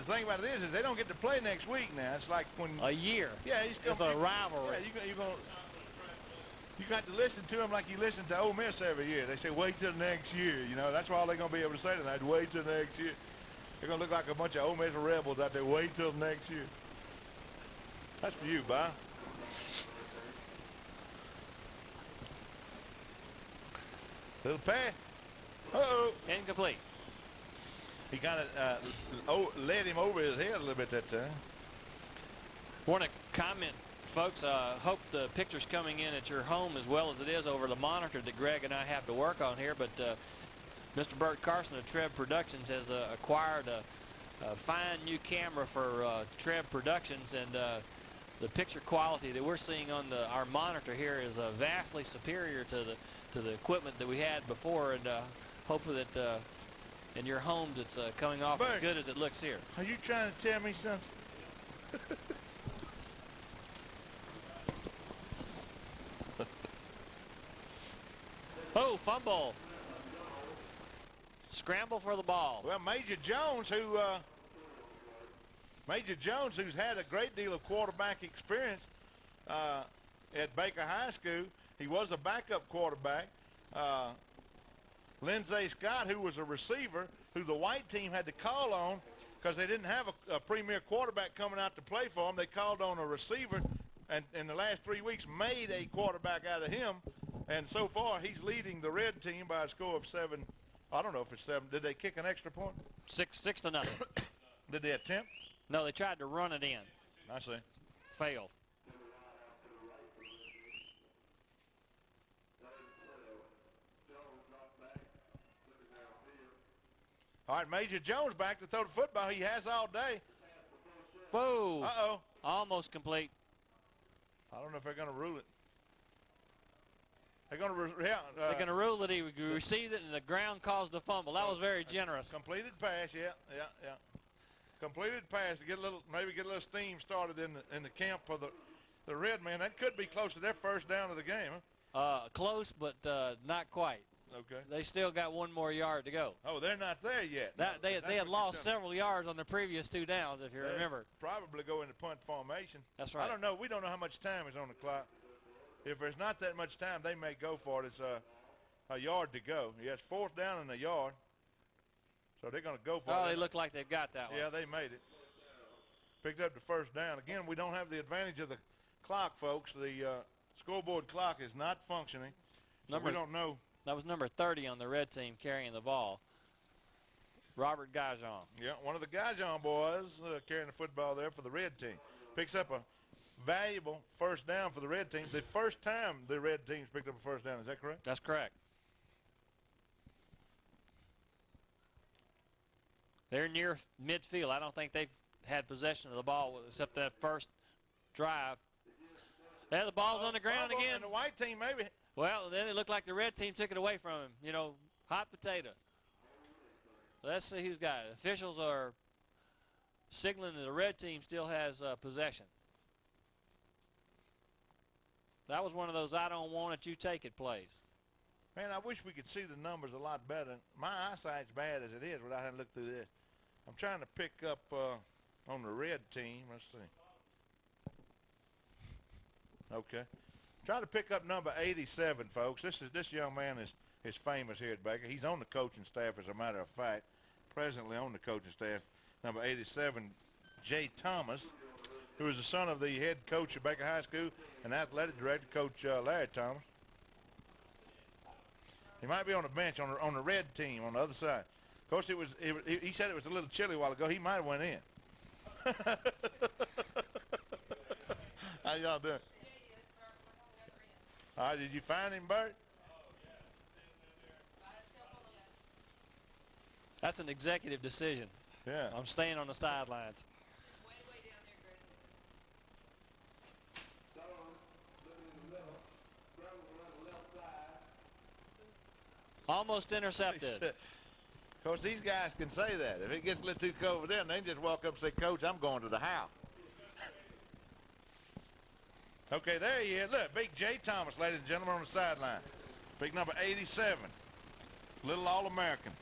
[SPEAKER 1] thing about it is they don't get to play next week now. It's like when
[SPEAKER 2] a year.
[SPEAKER 1] Yeah,
[SPEAKER 2] it's a rivalry.
[SPEAKER 1] Yeah, you got to listen to them like you listen to Ole Miss every year. They say wait till next year. You know, that's all they're going to be able to say tonight. Wait till next year. They're going to look like a bunch of Ole Miss rebels out there. Wait till next year. That's for you, Bob. Little pass. Uh-oh.
[SPEAKER 2] Incomplete.
[SPEAKER 1] He kind of led him over his head a little bit that time.
[SPEAKER 2] Want to comment, folks, hope the picture's coming in at your home as well as it is over the monitor that Greg and I have to work on here. But Mr. Bert Carson of Treb Productions has acquired a fine new camera for Treb Productions, and the picture quality that we're seeing on our monitor here is vastly superior to the equipment that we had before, and hopefully that in your homes it's coming off
[SPEAKER 1] Bert,
[SPEAKER 2] as good as it looks here.
[SPEAKER 1] Are you trying to tell me something?
[SPEAKER 2] Oh, fumble. Scramble for the ball.
[SPEAKER 1] Well, Major Jones, who Major Jones, who's had a great deal of quarterback experience at Baker High School. He was a backup quarterback. Lindsey Scott, who was a receiver, who the white team had to call on because they didn't have a premier quarterback coming out to play for them. They called on a receiver, and in the last 3 weeks made a quarterback out of him. And so far, he's leading the red team by a score of 7. I don't know if it's 7. Did they kick an extra point?
[SPEAKER 2] 6-0.
[SPEAKER 1] Did they attempt?
[SPEAKER 2] No, they tried to run it in.
[SPEAKER 1] I see.
[SPEAKER 2] Failed.
[SPEAKER 1] All right, Major Jones back to throw the football. He has all day.
[SPEAKER 2] Whoa.
[SPEAKER 1] Uh-oh.
[SPEAKER 2] Almost complete.
[SPEAKER 1] I don't know if they're going to rule it. They're going to,
[SPEAKER 2] They're going to rule that he received it and the ground caused the fumble. That was very generous.
[SPEAKER 1] Completed pass, yeah. Completed pass to get a little, maybe get a little steam started in the camp for the red man. That could be close to their first down of the game, huh?
[SPEAKER 2] Close, but not quite.
[SPEAKER 1] Okay.
[SPEAKER 2] They still got 1 more yard to go.
[SPEAKER 1] Oh, they're not there yet.
[SPEAKER 2] They had lost several yards on the previous 2 downs, if you remember.
[SPEAKER 1] Probably go into punt formation.
[SPEAKER 2] That's right.
[SPEAKER 1] I don't know. We don't know how much time is on the clock. If there's not that much time, they may go for it. It's a yard to go. Yes, 4th down and a yard. So they're going to go for it.
[SPEAKER 2] Oh, they look like they've got that one.
[SPEAKER 1] Yeah, they made it. Picked up the first down. Again, we don't have the advantage of the clock, folks. The scoreboard clock is not functioning. So we don't know.
[SPEAKER 2] That was number 30 on the red team carrying the ball. Robert Gajon.
[SPEAKER 1] Yeah, one of the Gajon boys carrying the football there for the red team. Picks up a valuable first down for the red team. The first time the red team's picked up a first down. Is that correct?
[SPEAKER 2] That's correct. They're near midfield. I don't think they've had possession of the ball except that first drive. There, the ball's on the ground again.
[SPEAKER 1] And the white team maybe.
[SPEAKER 2] Well, then it looked like the red team took it away from him. You know, hot potato. Let's see who's got it. Officials are signaling that the red team still has possession. That was one of those I don't want it, you take it plays.
[SPEAKER 1] Man, I wish we could see the numbers a lot better. My eyesight's bad as it is without having to look through this. I'm trying to pick up on the red team. Let's see. Okay. Trying to pick up number 87, folks. This young man is famous here at Baker. He's on the coaching staff, as a matter of fact. Presently on the coaching staff, number 87, Jay Thomas, who is the son of the head coach of Baker High School and athletic director, Coach Larry Thomas. He might be on the bench on the red team on the other side. Of course, he said it was a little chilly a while ago. He might have went in. How y'all doing? All right, did you find him, Bert?
[SPEAKER 2] That's an executive decision.
[SPEAKER 1] Yeah.
[SPEAKER 2] I'm staying on the sidelines. Almost intercepted.
[SPEAKER 1] Of course, these guys can say that. If it gets a little too cold for them, they can just walk up and say, Coach, I'm going to the house. Okay, there he is. Look, big Jay Thomas, ladies and gentlemen, on the sideline. Big number 87. Little All-American.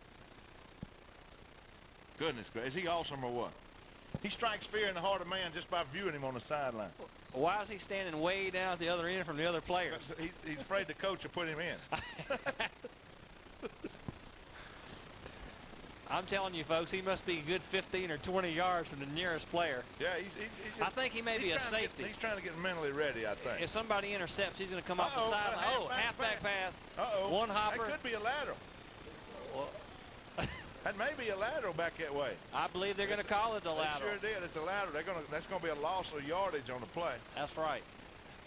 [SPEAKER 1] Goodness gracious. Is he awesome or what? He strikes fear in the heart of man just by viewing him on the sideline.
[SPEAKER 2] Why is he standing way down at the other end from the other players?
[SPEAKER 1] He's afraid the coach will put him in.
[SPEAKER 2] I'm telling you, folks, he must be a good 15 or 20 yards from the nearest player.
[SPEAKER 1] Yeah,
[SPEAKER 2] I think he may be a safety.
[SPEAKER 1] He's trying to get mentally ready, I think.
[SPEAKER 2] If somebody intercepts, he's going to come off the sideline. Oh, halfback pass.
[SPEAKER 1] Uh-oh.
[SPEAKER 2] One hopper.
[SPEAKER 1] That could be a lateral.
[SPEAKER 2] Well,
[SPEAKER 1] that may be a lateral back that way.
[SPEAKER 2] I believe they're going to call it a lateral.
[SPEAKER 1] They sure did. It's a lateral. That's going to be a loss of yardage on the play.
[SPEAKER 2] That's right.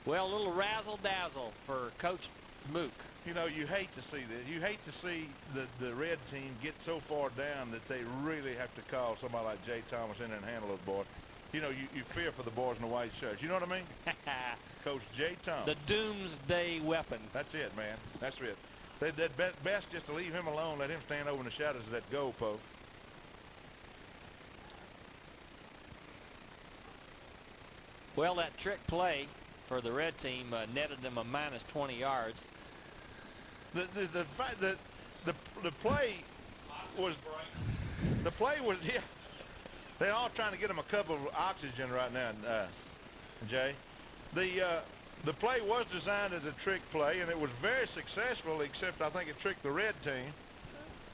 [SPEAKER 2] Well, a little razzle-dazzle for Coach Mook.
[SPEAKER 1] You know, you hate to see this. You hate to see the red team get so far down that they really have to call somebody like Jay Thomas in and handle those boys. You know, you fear for the boys in the white shirts. You know what I mean? Coach Jay Thomas.
[SPEAKER 2] The doomsday weapon.
[SPEAKER 1] That's it, man. That's it. They'd best just to leave him alone, let him stand over in the shadows of that goalpost.
[SPEAKER 2] Well, that trick play for the red team netted them a minus 20 yards.
[SPEAKER 1] The fact that the play was yeah. They're all trying to get them a cup of oxygen right now, Jay. The play was designed as a trick play, and it was very successful, except I think it tricked the red team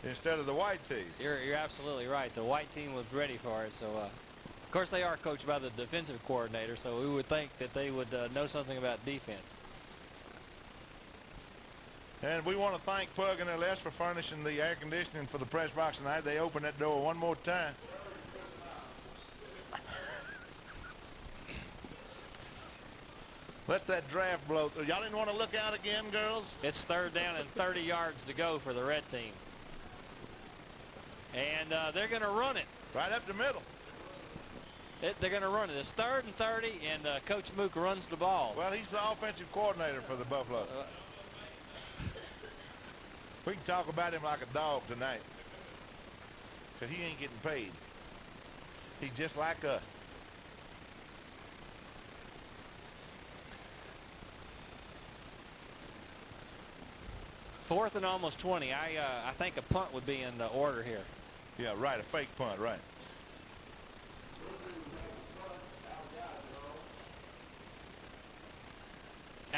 [SPEAKER 1] instead of the white team.
[SPEAKER 2] You're absolutely right. The white team was ready for it. So, of course, they are coached by the defensive coordinator, so we would think that they would know something about defense.
[SPEAKER 1] And we want to thank Pug and LS for furnishing the air conditioning for the press box tonight. They opened that door one more time. Let that draft blow through. Y'all didn't want to look out again, girls?
[SPEAKER 2] It's 3rd down and 30 yards to go for the red team. And they're going to run it.
[SPEAKER 1] Right up the middle.
[SPEAKER 2] They're going to run it. It's 3rd and 30, and Coach Mook runs the ball.
[SPEAKER 1] Well, he's the offensive coordinator for the Buffalo. We can talk about him like a dog tonight, because he ain't getting paid. He's just like us.
[SPEAKER 2] Fourth and almost 20. I think a punt would be in the order here.
[SPEAKER 1] Yeah, right, a fake punt, right.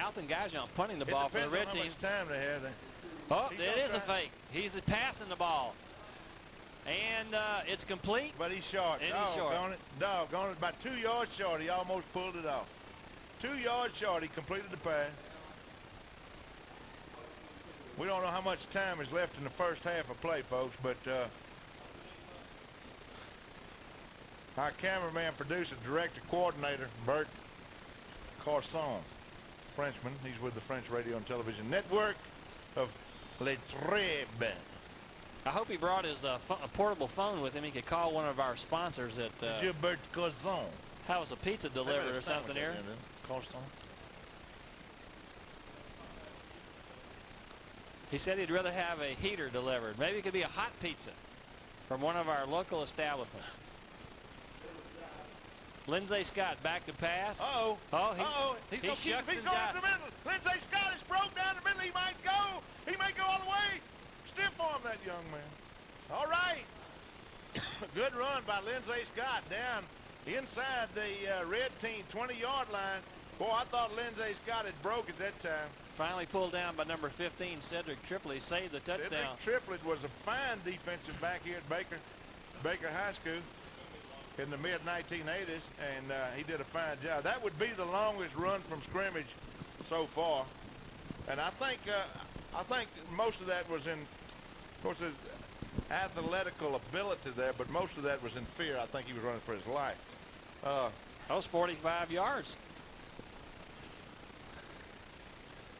[SPEAKER 2] Alton Gaijon punting the ball for the red team.
[SPEAKER 1] It depends on how much time they have.
[SPEAKER 2] Oh, it is a fake. He's passing the ball. And it's complete.
[SPEAKER 1] But he's short.
[SPEAKER 2] And he's short.
[SPEAKER 1] Doggone it. About 2 yards short. He almost pulled it off. 2 yards short. He completed the pass. We don't know how much time is left in the first half of play, folks, but our cameraman, producer, director, coordinator, Bert Carson, Frenchman. He's with the French Radio and Television Network of Les Trèbes.
[SPEAKER 2] I hope he brought his a portable phone with him. He could call one of our sponsors at
[SPEAKER 1] Bert Carson.
[SPEAKER 2] How was a pizza delivered or something here?
[SPEAKER 1] Carson.
[SPEAKER 2] He said he'd rather have a heater delivered. Maybe it could be a hot pizza from one of our local establishments. Lindsey Scott back to pass.
[SPEAKER 1] Uh-oh.
[SPEAKER 2] Oh, he
[SPEAKER 1] He's going
[SPEAKER 2] shucks and
[SPEAKER 1] to the middle. Lindsey Scott is broke down the middle. He might go. He may go all the way. Stiff arm that young man. All right. Good run by Lindsey Scott down inside the red team 20-yard line. Boy, I thought Lindsey Scott had broke at that time.
[SPEAKER 2] Finally pulled down by number 15, Cedric Tripley, saved the touchdown.
[SPEAKER 1] Cedric Triplett was a fine defensive back here at Baker High School in the mid-1980s, and he did a fine job. That would be the longest run from scrimmage so far, and I think most of that was in, of course, his athletical ability there, but most of that was in fear. I think he was running for his life.
[SPEAKER 2] That was 45 yards.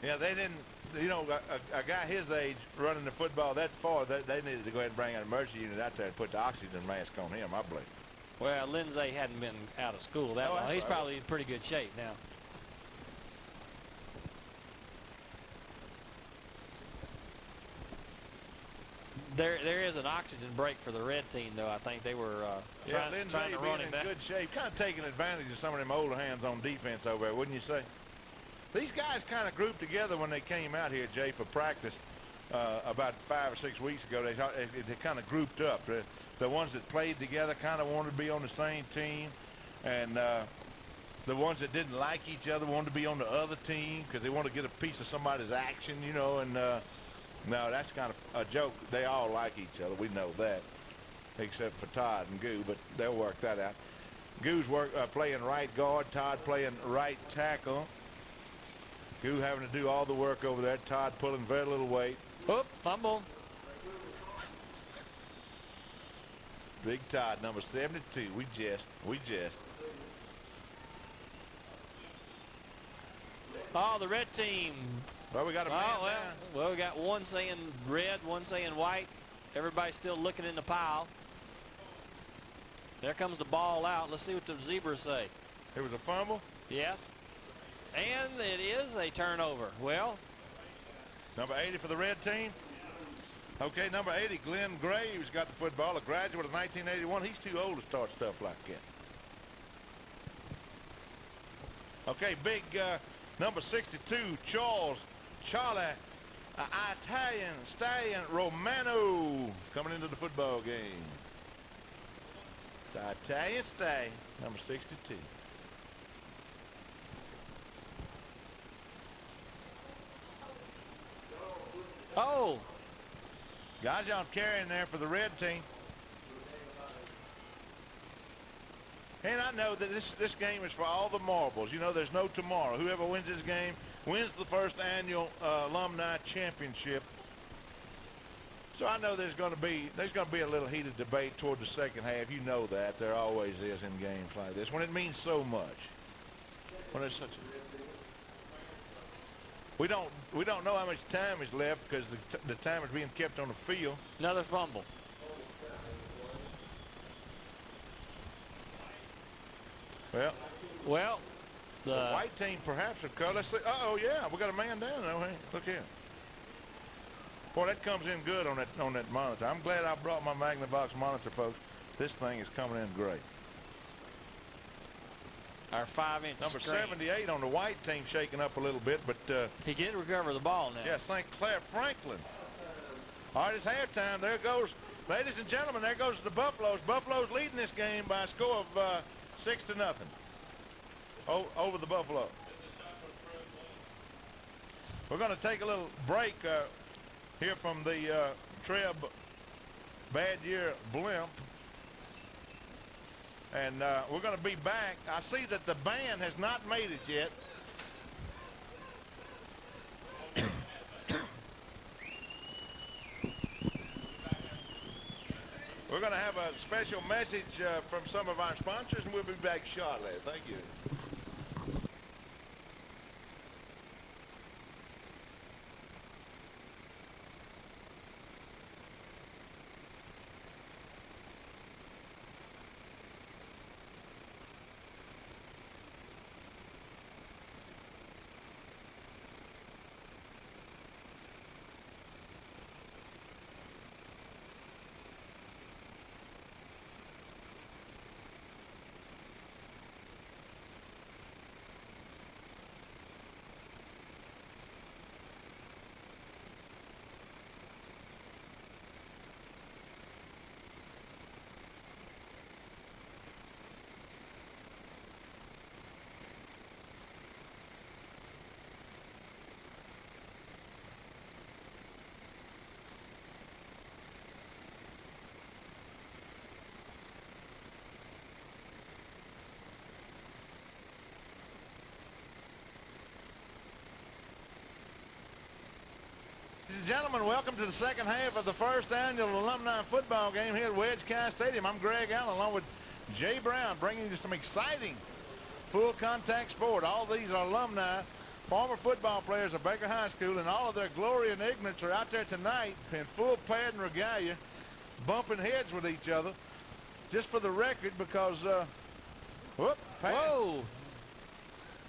[SPEAKER 1] Yeah, they didn't, you know, a guy his age running the football that far, they needed to go ahead and bring an emergency unit out there and put the oxygen mask on him, I believe.
[SPEAKER 2] Well, Lindsey hadn't been out of school that long. He's probably in pretty good shape now. There is an oxygen break for the red team, though. I think they were trying to run him back.
[SPEAKER 1] Good shape, kind of taking advantage of some of them older hands on defense over there, wouldn't you say? These guys kind of grouped together when they came out here, Jay, for practice about 5 or 6 weeks ago. They kind of grouped up. The ones that played together kind of wanted to be on the same team, and the ones that didn't like each other wanted to be on the other team because they wanted to get a piece of somebody's action, you know. And no, that's kind of a joke. They all like each other. We know that, except for Todd and Goo, but they'll work that out. Goo's playing right guard, Todd playing right tackle. Goo having to do all the work over there. Todd pulling very little weight.
[SPEAKER 2] Oop, fumble.
[SPEAKER 1] Big Todd, number 72. We jest.
[SPEAKER 2] Oh, the red team.
[SPEAKER 1] Well, we got a man down.
[SPEAKER 2] Well, we got one saying red, one saying white. Everybody's still looking in the pile. There comes the ball out. Let's see what the zebras say.
[SPEAKER 1] It was a fumble?
[SPEAKER 2] Yes. And it is a turnover. Well,
[SPEAKER 1] number 80 for the red team. Okay, number 80, Glenn Graves got the football, a graduate of 1981. He's too old to start stuff like that. Okay, big number 62, Charlie Italian Stallion Romano coming into the football game. The Italian stay, number 62.
[SPEAKER 2] Oh!
[SPEAKER 1] Guys on carrying there for the red team. And I know that this game is for all the marbles. You know, there's no tomorrow. Whoever wins this game wins the first annual alumni championship. So I know there's going to be a little heated debate toward the second half. You know that there always is in games like this when it means so much. When it's such we don't know how much time is left because the time is being kept on the field.
[SPEAKER 2] Another fumble. Well,
[SPEAKER 1] the white team perhaps have cut. Let's see. Oh yeah, we got a man down there. Hey, look here. Boy, that comes in good on that monitor. I'm glad I brought my Magnavox monitor, folks. This thing is coming in great.
[SPEAKER 2] Our 5-inch
[SPEAKER 1] number
[SPEAKER 2] screen.
[SPEAKER 1] 78 on the white team shaking up a little bit, but
[SPEAKER 2] he can recover the ball now.
[SPEAKER 1] Yeah, St. Clair Franklin. All right, it's halftime. There goes, ladies and gentlemen, there goes the Buffaloes. Buffaloes leading this game by a score of 6-0 over the Buffalo. We're going to take a little break here from the Treb Bad Year Blimp. And we're going to be back. I see that the band has not made it yet. We're going to have a special message from some of our sponsors, and we'll be back shortly. Thank you. Ladies and gentlemen, welcome to the second half of the first annual alumni football game here at Wedge County Stadium. I'm Greg Allen along with Jay Brown, bringing you some exciting full contact sport. All these are alumni, former football players of Baker High School, and all of their glory and ignorance are out there tonight in full pad and regalia, bumping heads with each other. Just for the record, because
[SPEAKER 2] whoa,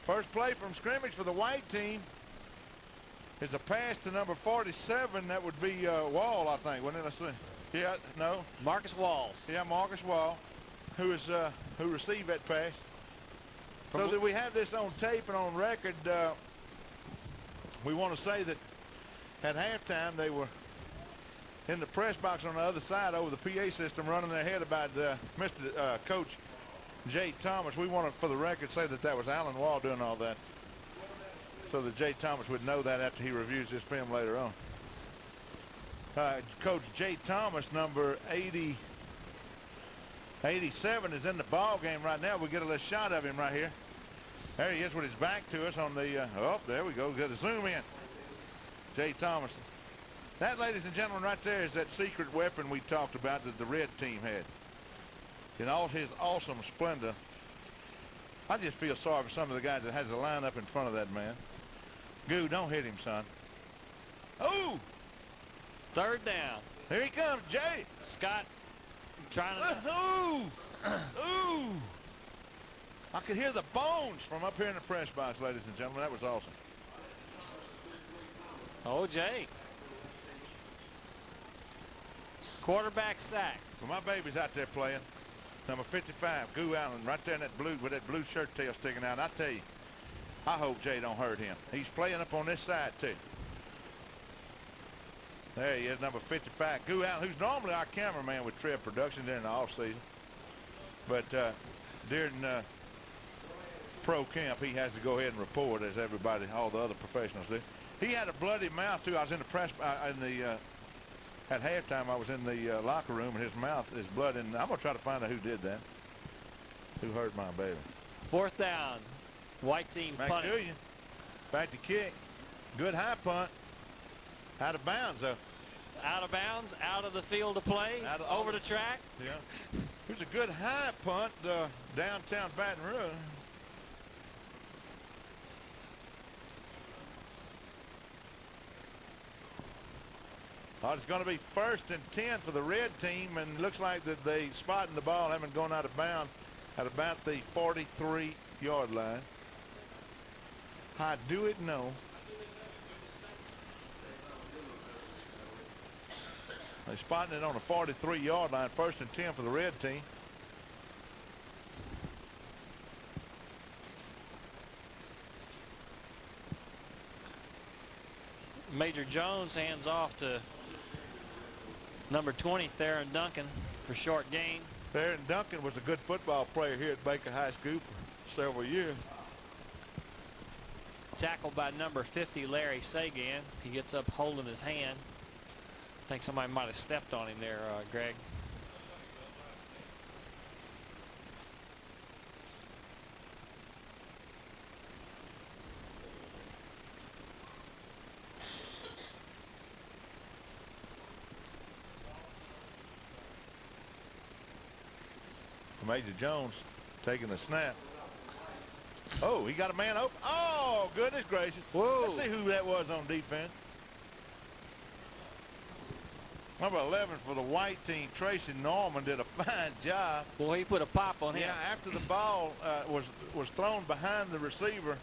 [SPEAKER 1] first play from scrimmage for the white team is a pass to number 47. That would be Wall, I think, wouldn't it? Let's see. Yeah, no.
[SPEAKER 2] Marcus Walls.
[SPEAKER 1] Yeah, Marcus Wall, who received that pass. So that we have this on tape and on record, we want to say that at halftime they were in the press box on the other side over the PA system running their head about Coach Jay Thomas. We want to, for the record, say that that was Alan Wall doing all that, so that Jay Thomas would know that after he reviews this film later on. Coach Jay Thomas, number 87, is in the ball game right now. We get a little shot of him right here. There he is with his back to us on the, there we go. Get a zoom in. Jay Thomas. That, ladies and gentlemen, right there is that secret weapon we talked about that the red team had. In all his awesome splendor. I just feel sorry for some of the guys that has the line up in front of that man. Goo, don't hit him, son. Oh!
[SPEAKER 2] Third down.
[SPEAKER 1] Here he comes, Jay.
[SPEAKER 2] Scott trying to...
[SPEAKER 1] Ooh! Ooh! I could hear the bones from up here in the press box, ladies and gentlemen. That was awesome.
[SPEAKER 2] Oh, Jay. Quarterback sack.
[SPEAKER 1] Well, my baby's out there playing. Number 55, Goo Allen, right there in that blue, with that blue shirt tail sticking out. I tell you, I hope Jay don't hurt him. He's playing up on this side, too. There he is, number 55, Goo Allen, who's normally our cameraman with Treb Productions during the off season. But during pro camp, he has to go ahead and report, as everybody, all the other professionals do. He had a bloody mouth too. I was in the press at halftime. I was in the locker room, and his mouth is blood. And I'm gonna try to find out who did that. Who hurt my baby?
[SPEAKER 2] 4th down. White team
[SPEAKER 1] Back
[SPEAKER 2] punting.
[SPEAKER 1] to you. Back to kick. Good high punt. Out of bounds though.
[SPEAKER 2] Out of bounds, out of the field of play, over the track.
[SPEAKER 1] Yeah. It was a good high punt downtown Baton Rouge. It's going to be 1st and 10 for the red team, and looks like that they spotting the ball, having gone out of bounds at about the 43-yard line. I do it no. They're spotting it on the 43-yard line, 1st and 10 for the red team.
[SPEAKER 2] Major Jones hands off to number 20, Theron Duncan, for short gain.
[SPEAKER 1] Theron Duncan was a good football player here at Baker High School for several years.
[SPEAKER 2] Tackled by number 50, Larry Sagan. He gets up holding his hand. I think somebody might have stepped on him there, Greg.
[SPEAKER 1] Major Jones taking the snap. Oh, he got a man open. Oh, goodness gracious.
[SPEAKER 2] Whoa.
[SPEAKER 1] Let's see who that was on defense. Number 11 for the white team, Tracy Norman, did a fine job.
[SPEAKER 2] Boy, he put a pop on him.
[SPEAKER 1] Yeah, after the ball was thrown behind the receiver,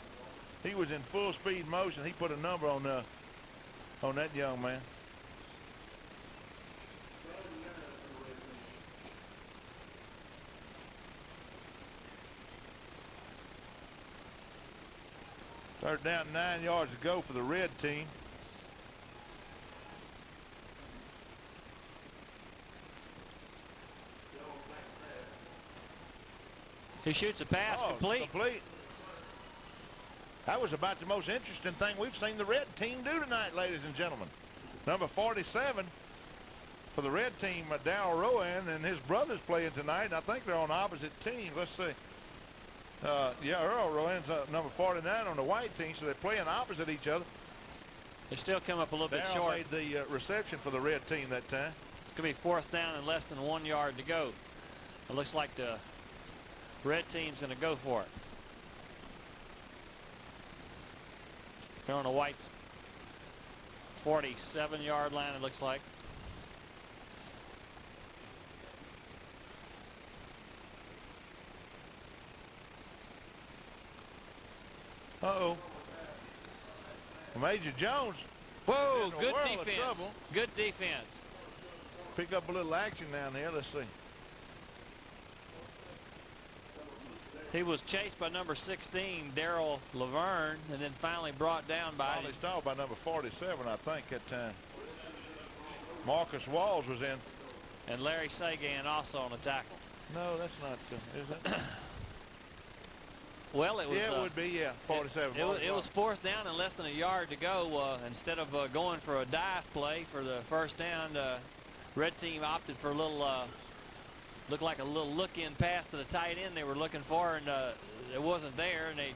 [SPEAKER 1] he was in full speed motion. He put a number on that young man. Third down, 9 yards to go for the red team.
[SPEAKER 2] He shoots a pass, complete.
[SPEAKER 1] That was about the most interesting thing we've seen the red team do tonight, ladies and gentlemen. Number 47 for the red team, Darryl Rowan, and his brother's playing tonight. And I think they're on opposite teams. Let's see. Yeah, Earl Rowan's number 49 on the white team, so they're playing opposite each other.
[SPEAKER 2] They still come up a little bit
[SPEAKER 1] Darryl
[SPEAKER 2] short.
[SPEAKER 1] made the reception for the red team that time.
[SPEAKER 2] It's going to be 4th down and less than 1 yard to go. It looks like the red team's going to go for it. They're on the white's 47-yard line, it looks like.
[SPEAKER 1] Uh-oh. Major Jones.
[SPEAKER 2] Whoa,
[SPEAKER 1] in a
[SPEAKER 2] good
[SPEAKER 1] world of
[SPEAKER 2] defense.
[SPEAKER 1] trouble.
[SPEAKER 2] Good defense.
[SPEAKER 1] Pick up a little action down there. Let's see.
[SPEAKER 2] He was chased by number 16, Darryl Laverne, and then finally brought down by
[SPEAKER 1] They stalled by number 47, I think, that time. Marcus Walls was in.
[SPEAKER 2] and Larry Sagan also on the tackle.
[SPEAKER 1] No, that's not. Is that?
[SPEAKER 2] Well, it was.
[SPEAKER 1] Yeah, it would be. Yeah, 47.
[SPEAKER 2] It was 4th down and less than a yard to go. Instead of going for a dive play for the first down, red team opted for a little. Looked like a little look-in pass to the tight end they were looking for, and it wasn't there, and they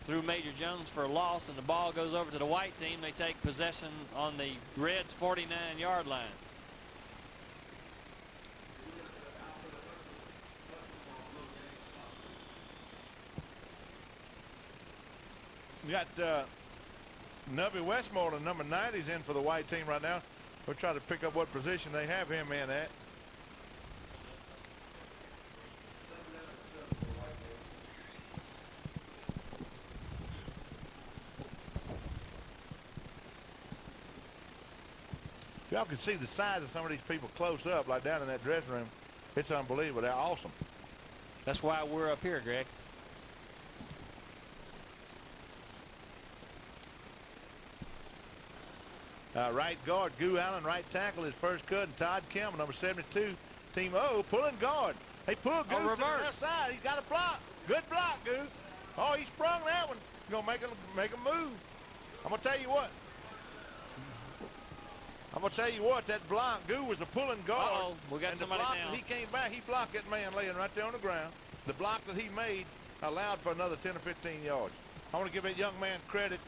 [SPEAKER 2] threw Major Jones for a loss, and the ball goes over to the white team. They take possession on the Reds' 49-yard line.
[SPEAKER 1] We got Nubby Westmoreland, number 90, is in for the white team right now. We'll try to pick up what position they have him in at. Y'all can see the size of some of these people close up, like down in that dressing room. It's unbelievable. They're awesome.
[SPEAKER 2] That's why we're up here, Greg.
[SPEAKER 1] Right guard, Goo Allen. Right tackle is first cut, and Todd Campbell, number 72. Team O, pulling guard. He pulled Goose to the
[SPEAKER 2] reverse.
[SPEAKER 1] left side. He's got a block. Good block, Goose. Oh, he sprung that one. He's going to make a move. I'm going to tell you what. That block, Goo was a pulling guard.
[SPEAKER 2] Uh-oh, we got
[SPEAKER 1] and
[SPEAKER 2] somebody
[SPEAKER 1] the block
[SPEAKER 2] down.
[SPEAKER 1] that he came back, he blocked that man laying right there on the ground. The block that he made allowed for another 10 or 15 yards. I want to give that young man credit,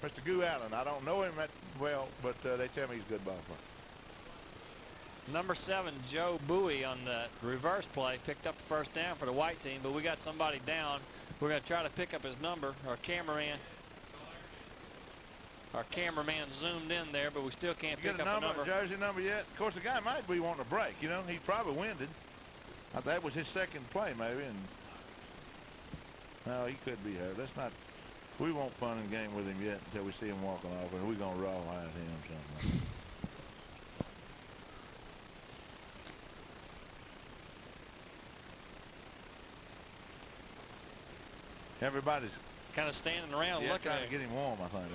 [SPEAKER 1] Mr. Goo Allen. I don't know him that well, but they tell me he's a good ball player.
[SPEAKER 2] Number 7, Joe Bowie on the reverse play, picked up the first down for the white team, but we got somebody down. We're going to try to pick up his number. Our cameraman zoomed in there, but we still can't pick up a number.
[SPEAKER 1] Jersey number yet? Of course, the guy might be wanting a break. You know, he's probably winded. That was his second play, maybe, and no, he could be hurt. Let's not. We won't fun and game with him yet until we see him walking off, and we're gonna rawhide him something. Everybody's
[SPEAKER 2] kind of standing around looking
[SPEAKER 1] trying
[SPEAKER 2] at
[SPEAKER 1] to get him warm, I think.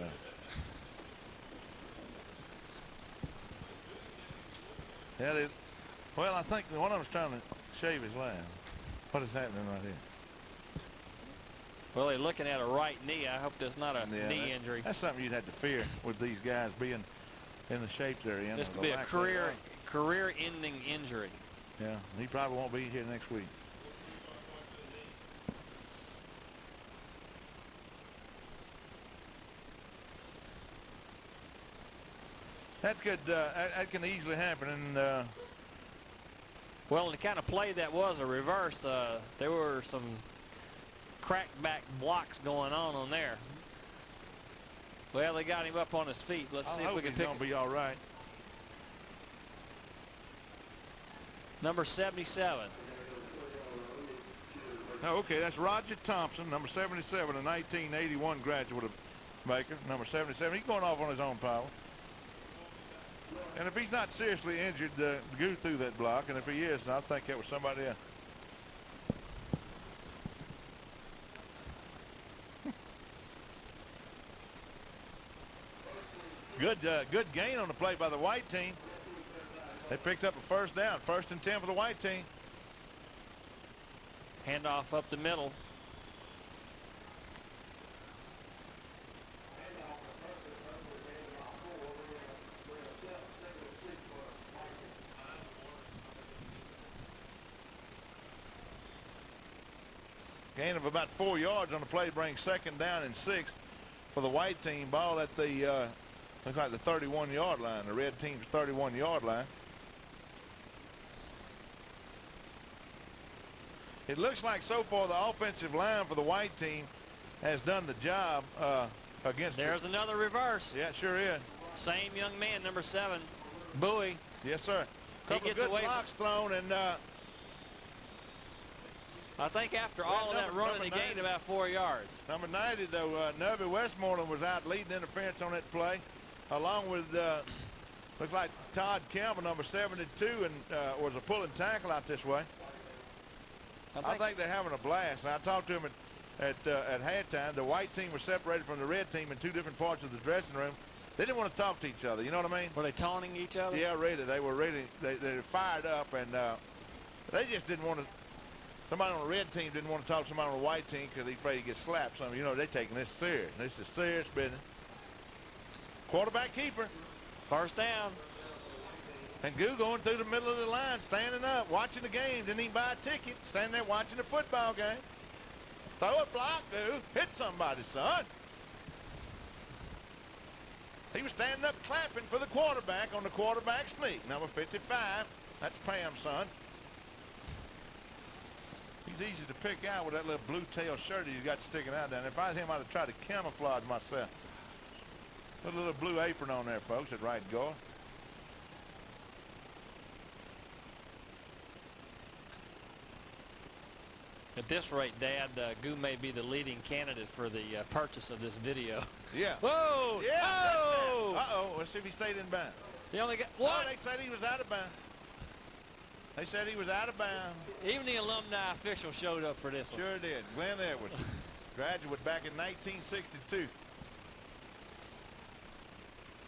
[SPEAKER 1] Yeah, well, I think one of them's trying to shave his lamb. What is happening right here?
[SPEAKER 2] Well, they're looking at a right knee. I hope there's not a knee injury.
[SPEAKER 1] That's something you'd have to fear with these guys being in the shape they're in.
[SPEAKER 2] This could be a career-ending injury.
[SPEAKER 1] Yeah, he probably won't be here next week. That can easily happen, and
[SPEAKER 2] well, the kind of play that was a reverse. There were some crackback blocks going on there. Well, they got him up on his feet. Let's see if we can pick him.
[SPEAKER 1] He's gonna be all right.
[SPEAKER 2] Number 77.
[SPEAKER 1] Oh, okay, that's Roger Thompson, number 77, a 1981 graduate of Baker. Number 77. He's going off on his own power. And if he's not seriously injured, Goo threw that block, and if he is, I think that was somebody else. Good gain on the play by the white team. They picked up a first down, 1st and 10 for the white team.
[SPEAKER 2] Handoff up the middle.
[SPEAKER 1] Gain of about 4 yards on the play brings 2nd down and 6 for the white team. Ball at the looks like the 31-yard line. The red team's 31-yard line. It looks like so far the offensive line for the white team has done the job against.
[SPEAKER 2] There's another reverse.
[SPEAKER 1] Yeah, it sure is.
[SPEAKER 2] Same young man, number 7, Bowie.
[SPEAKER 1] Yes, sir. Couple
[SPEAKER 2] gets
[SPEAKER 1] of good
[SPEAKER 2] away
[SPEAKER 1] blocks thrown, and
[SPEAKER 2] I think after all of that running, he gained about 4 yards.
[SPEAKER 1] Number 90, though, Nervy Westmoreland was out leading interference on that play, along with looks like Todd Campbell, number 72, and was a pulling tackle out this way. I think they're having a blast. And I talked to him at halftime. The white team was separated from the red team in 2 different parts of the dressing room. They didn't want to talk to each other. You know what I mean?
[SPEAKER 2] Were they taunting each other?
[SPEAKER 1] Yeah, really. They were really. They were fired up, and they just didn't want to. Somebody on the red team didn't want to talk to somebody on the white team because he's afraid he'd get slapped. Some, you know, they're taking this serious. This is serious business. Quarterback keeper.
[SPEAKER 2] 1st down.
[SPEAKER 1] And Goo going through the middle of the line, standing up, watching the game. Didn't even buy a ticket. Standing there watching the football game. Throw a block, Goo. Hit somebody, son. He was standing up clapping for the quarterback on the quarterback sneak. Number 55. That's Pam's son. He's easy to pick out with that little blue tail shirt he's got sticking out down there. If I was him, I'd have tried to camouflage myself. Put a little blue apron on there, folks, at right guard.
[SPEAKER 2] At this rate, Dad, Goo may be the leading candidate for the purchase of this video.
[SPEAKER 1] Yeah.
[SPEAKER 2] Whoa!
[SPEAKER 1] Yeah.
[SPEAKER 2] Oh!
[SPEAKER 1] Uh-oh. Let's see if he stayed in bounds.
[SPEAKER 2] He only got what?
[SPEAKER 1] Oh, they said he was out of bounds. They said he was out of bounds.
[SPEAKER 2] Even the alumni official showed up for this one.
[SPEAKER 1] Sure did. Glenn Edwards, graduate back in 1962.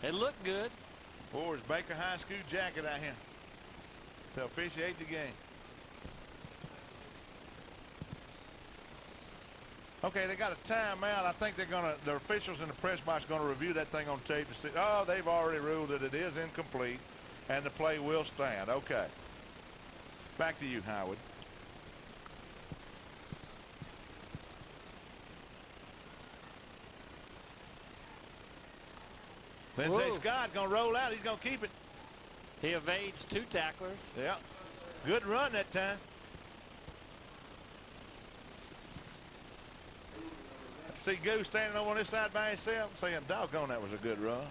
[SPEAKER 2] It looked good.
[SPEAKER 1] Wore his Baker High School jacket out here to officiate the game. Okay, they got a timeout. I think the officials in the press box are going to review that thing on tape to see. Oh, they've already ruled that it is incomplete, and the play will stand. Okay. Back to you, Howard. Lindsey Scott going to roll out. He's going to keep it.
[SPEAKER 2] He evades 2 tacklers.
[SPEAKER 1] Yeah. Good run that time. See Goose standing over on this side by himself, saying, doggone, that was a good run.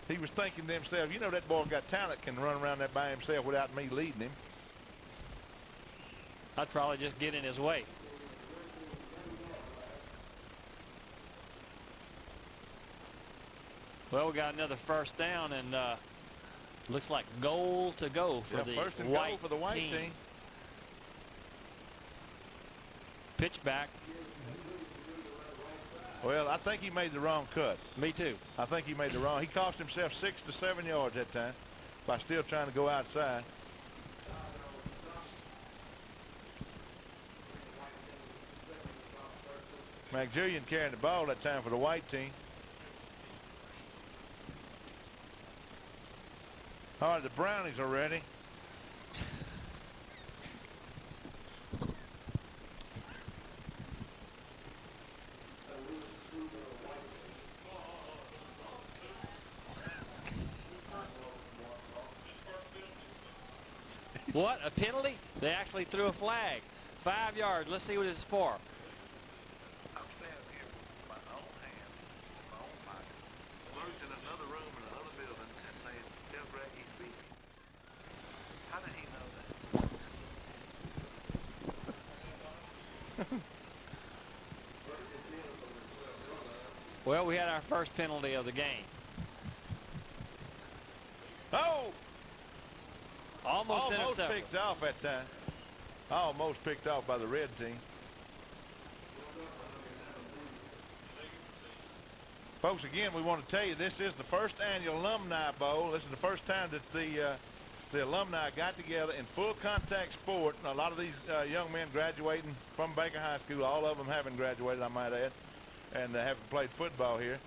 [SPEAKER 1] He was thinking to himself, you know that boy got talent, can run around there by himself without me leading him.
[SPEAKER 2] I'd probably just get in his way. Well, we got another first down, and looks like goal to go for the
[SPEAKER 1] first and
[SPEAKER 2] white
[SPEAKER 1] goal for the white team.
[SPEAKER 2] Pitch back.
[SPEAKER 1] Well, I think he made the wrong cut.
[SPEAKER 2] Me too.
[SPEAKER 1] I think he made the wrong. He cost himself 6 to 7 yards that time by still trying to go outside. McJulian carrying the ball that time for the white team. All right, the Brownies are ready.
[SPEAKER 2] What, a penalty? They actually threw a flag. 5 yards. Let's see what it's for.
[SPEAKER 3] I'm standing here with my own hand, my own pocket, looked in another room in another building and saying, tell Greg he's beat me. How did he know that?
[SPEAKER 2] Well, we had our first penalty of the game.
[SPEAKER 1] Oh!
[SPEAKER 2] Almost intercepted.
[SPEAKER 1] Picked off that time. Almost picked off by the red team. Folks, again, we want to tell you this is the first annual Alumni Bowl. This is the first time that the alumni got together in full contact sport. A lot of these young men graduating from Baker High School, all of them having graduated, I might add, and haven't played football here.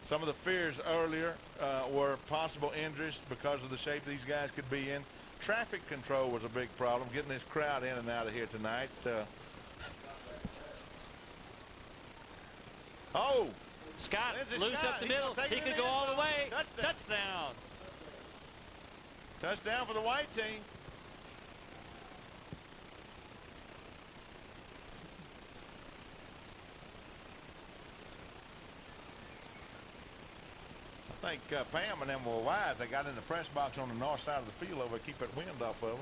[SPEAKER 1] Some of the fears earlier were possible injuries because of the shape these guys could be in. Traffic control was a big problem, getting this crowd in and out of here tonight.
[SPEAKER 2] Scott,
[SPEAKER 1] Lindsey
[SPEAKER 2] loose
[SPEAKER 1] Scott,
[SPEAKER 2] up the middle. He could go all the way. Touchdown.
[SPEAKER 1] Touchdown for the white team. I think Pam and them were wise. They got in the press box on the north side of the field over there, keep that wind off of them.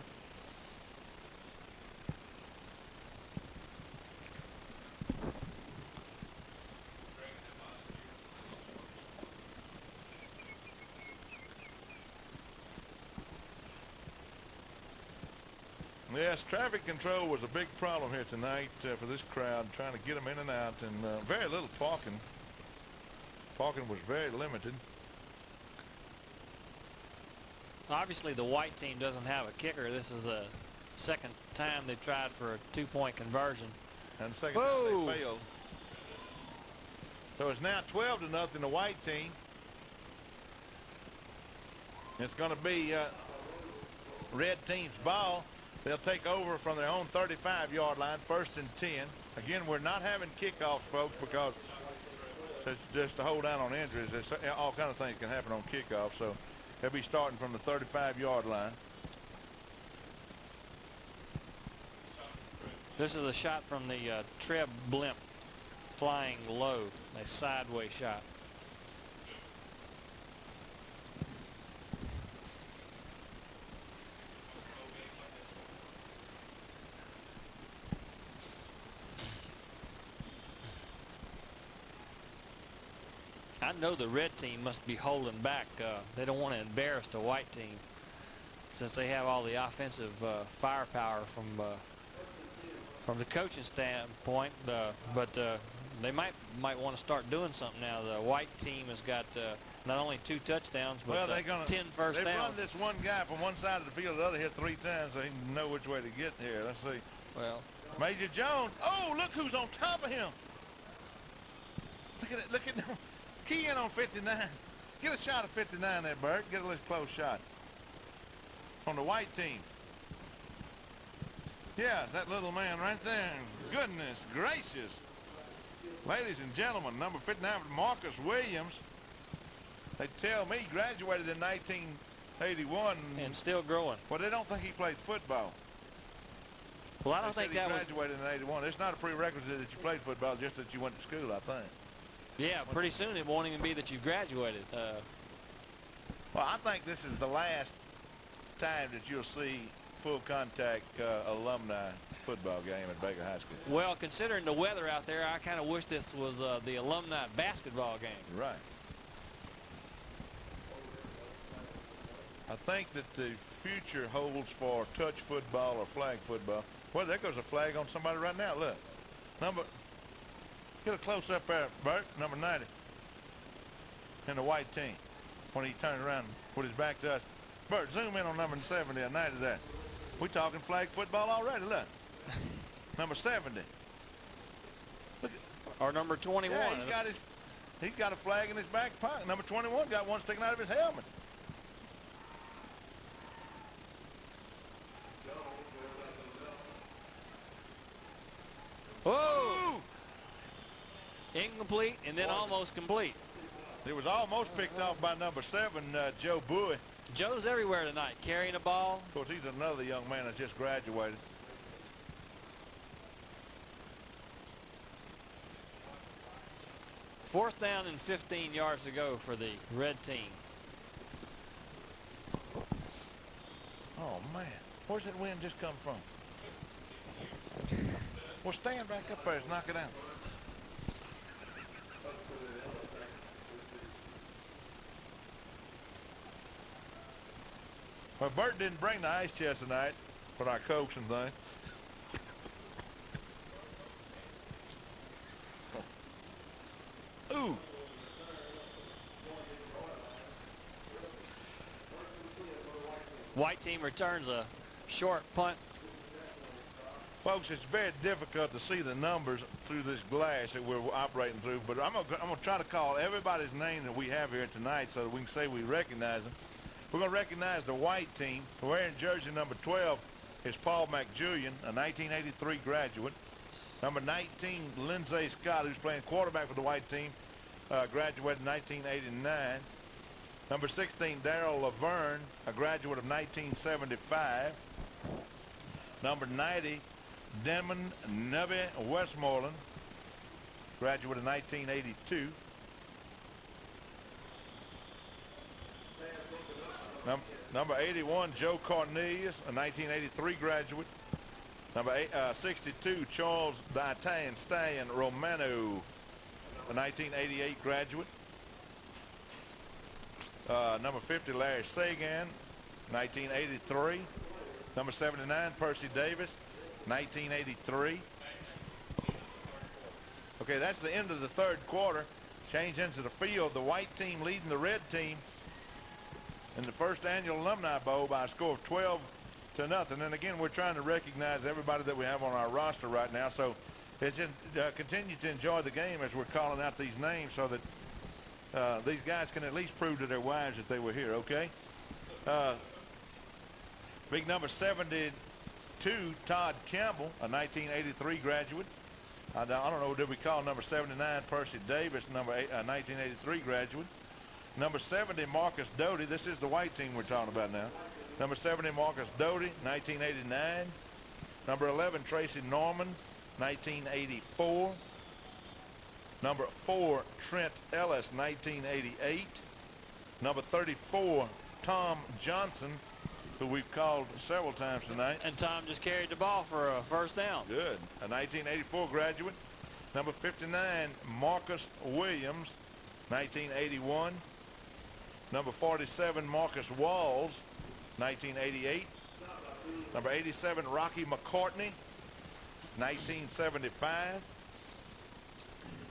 [SPEAKER 1] Yes, traffic control was a big problem here tonight for this crowd, trying to get them in and out, and very little parking. Parking was very limited.
[SPEAKER 2] Obviously, the white team doesn't have a kicker. This is the second time they've tried for a 2-point conversion.
[SPEAKER 1] And the second time they failed. So it's now 12-0 the white team. It's going to be red team's ball. They'll take over from their own 35-yard line, 1st and 10. Again, we're not having kickoffs, folks, because it's just to hold down on injuries. There's all kind of things can happen on kickoffs. So they'll be starting from the 35-yard line.
[SPEAKER 2] This is a shot from the Treb blimp flying low, a sideways shot. I know the red team must be holding back. They don't want to embarrass the white team since they have all the offensive firepower from the coaching standpoint. But they might want to start doing something now. The white team has got Not only 2 touchdowns, but
[SPEAKER 1] Well, they're gonna
[SPEAKER 2] 10 first
[SPEAKER 1] they've run
[SPEAKER 2] downs.
[SPEAKER 1] this one guy from one side of the field to the other here 3 times, so he can know which way to get here. Let's see.
[SPEAKER 2] Well,
[SPEAKER 1] Major Jones. Oh, look who's on top of him. Look at it. Look at him. Key in on 59. Get a shot of 59 there, Bert. Get a little close shot. On the white team. Yeah, that little man right there. Goodness gracious. Ladies and gentlemen, number 59, Marcus Williams. They tell me he graduated in 1981.
[SPEAKER 2] and still growing.
[SPEAKER 1] Well, they don't think he played football.
[SPEAKER 2] Well, I
[SPEAKER 1] They
[SPEAKER 2] don't think
[SPEAKER 1] said
[SPEAKER 2] that
[SPEAKER 1] he
[SPEAKER 2] was.
[SPEAKER 1] graduated in 81. It's not a prerequisite that you played football, just that you went to school, I think.
[SPEAKER 2] Yeah, pretty soon it won't even be that you graduated.
[SPEAKER 1] Well, I think this is the last time that you'll see full contact alumni football game at Baker High School.
[SPEAKER 2] Well, considering the weather out there, I kind of wish this was the alumni basketball game.
[SPEAKER 1] Right. I think that the future holds for touch football or flag football. Well, there goes a flag on somebody right now. Look. Get a close up there, Bert, number 90. In the white team. When he turned around with his back to us. Bert, zoom in on number 70 or 90 there. We talking flag football already, look. Number 70. Look at,
[SPEAKER 2] Or number 21.
[SPEAKER 1] yeah, he's got a flag in his back pocket. Number 21 got one sticking out of his helmet.
[SPEAKER 2] Whoa! Incomplete and then almost complete.
[SPEAKER 1] It was almost picked off by number 7, Joe Bowie.
[SPEAKER 2] Joe's everywhere tonight, carrying the ball.
[SPEAKER 1] Of course, he's another young man that just graduated.
[SPEAKER 2] Fourth down and 15 yards to go for the red team.
[SPEAKER 1] Oh, man. Where's that wind just come from? Well, stand back up there and knock it out. Well, Bert didn't bring the ice chest tonight for our Cokes and things. Ooh.
[SPEAKER 2] White team returns a short punt.
[SPEAKER 1] Folks, it's very difficult to see the numbers through this glass that we're operating through, but I'm gonna try to call everybody's name that we have here tonight so that we can say we recognize them. We're going to recognize the white team. Wearing jersey number 12 is Paul McJulian, a 1983 graduate. Number 19, Lindsey Scott, who's playing quarterback for the white team, graduated in 1989. Number 16, Darrell Laverne, a graduate of 1975. Number 90, Demon Nubby Westmoreland, graduate of 1982. Number 81, Joe Cornelius, a 1983 graduate. Number 62, Charles the Italian Stallion Romano, a 1988 graduate. Number 50, Larry Sagan, 1983. Number 79, Percy Davis, 1983. Okay, that's the end of the third quarter. Change into the field. The white team leading the red team in the first annual Alumni Bowl by a score of 12-0. And again, we're trying to recognize everybody that we have on our roster right now. So it's just continue to enjoy the game as we're calling out these names so that these guys can at least prove to their wives that they were here, okay? Big number 72, Todd Campbell, a 1983 graduate. I don't know, did we call number 79 Percy Davis, number 1983 graduate? Number 70, Marcus Doty. This is the white team we're talking about now. Number 70, Marcus Doty, 1989. Number 11, Tracy Norman, 1984. Number 4, Trent Ellis, 1988. Number 34, Tom Johnson, who we've called several times tonight.
[SPEAKER 2] And Tom just carried the ball for a first down.
[SPEAKER 1] Good. A 1984 graduate. Number 59, Marcus Williams, 1981. Number 47, Marcus Walls, 1988. Number 87, Rocky McCartney, 1975.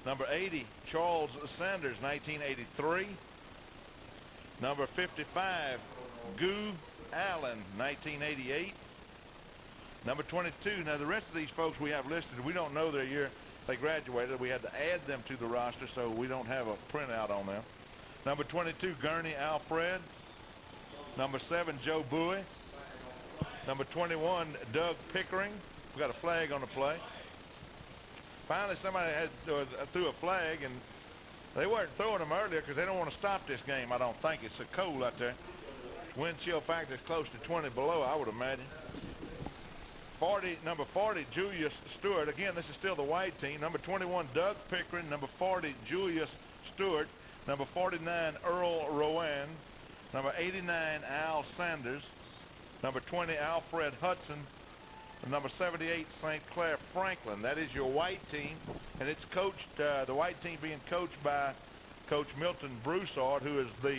[SPEAKER 1] Number 80, Charles Sanders, 1983. Number 55, Goo Allen, 1988. Number 22, now the rest of these folks we have listed, we don't know their year they graduated. We had to add them to the roster, so we don't have a printout on them. Number 22, Gurney Alfred. Number 7, Joe Bowie. Number 21, Doug Pickering. We got a flag on the play. Finally, somebody had threw a flag, and they weren't throwing them earlier because they don't want to stop this game, I don't think. It's so cold out there. Wind chill factor is close to 20 below, I would imagine. Number 40, Julius Stewart. Again, this is still the white team. Number 21, Doug Pickering. Number 40, Julius Stewart. Number 49, Earl Rowan. Number 89, Al Sanders. Number 20, Alfred Hudson. And number 78, St. Clair Franklin. That is your white team, and it's coached, the white team being coached by Coach Milton Broussard, who is the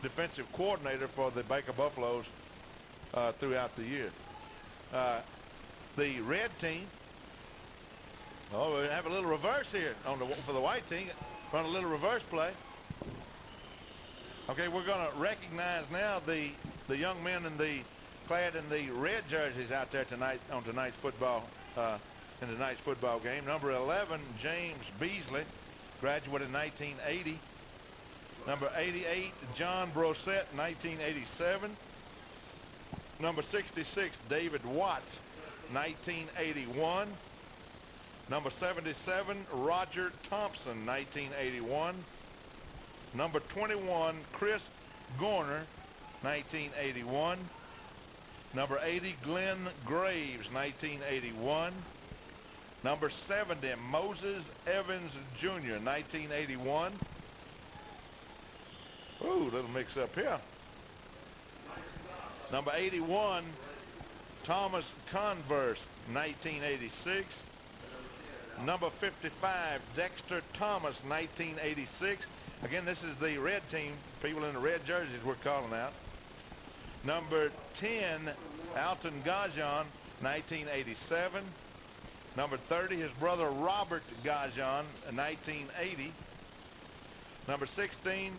[SPEAKER 1] defensive coordinator for the Baker Buffaloes throughout the year. The red team, we have a little reverse here for the white team. Run a little reverse play. Okay, we're going to recognize now the young men clad in the red jerseys out there tonight on tonight's football in tonight's football game. Number 11, James Beasley, graduated in 1980. Number 88, John Brosette, 1987. Number 66, David Watts, 1981. Number 77, Roger Thompson, 1981. Number 21, Chris Gorner, 1981. Number 80, Glenn Graves, 1981. Number 70, Moses Evans Jr., 1981. Ooh, little mix up here. Number 81, Thomas Converse, 1986. Number 55, Dexter Thomas, 1986. Again, this is the red team, people in the red jerseys we're calling out. Number 10, Alton Gajan, 1987. Number 30, his brother Robert Gajan, 1980. Number 16,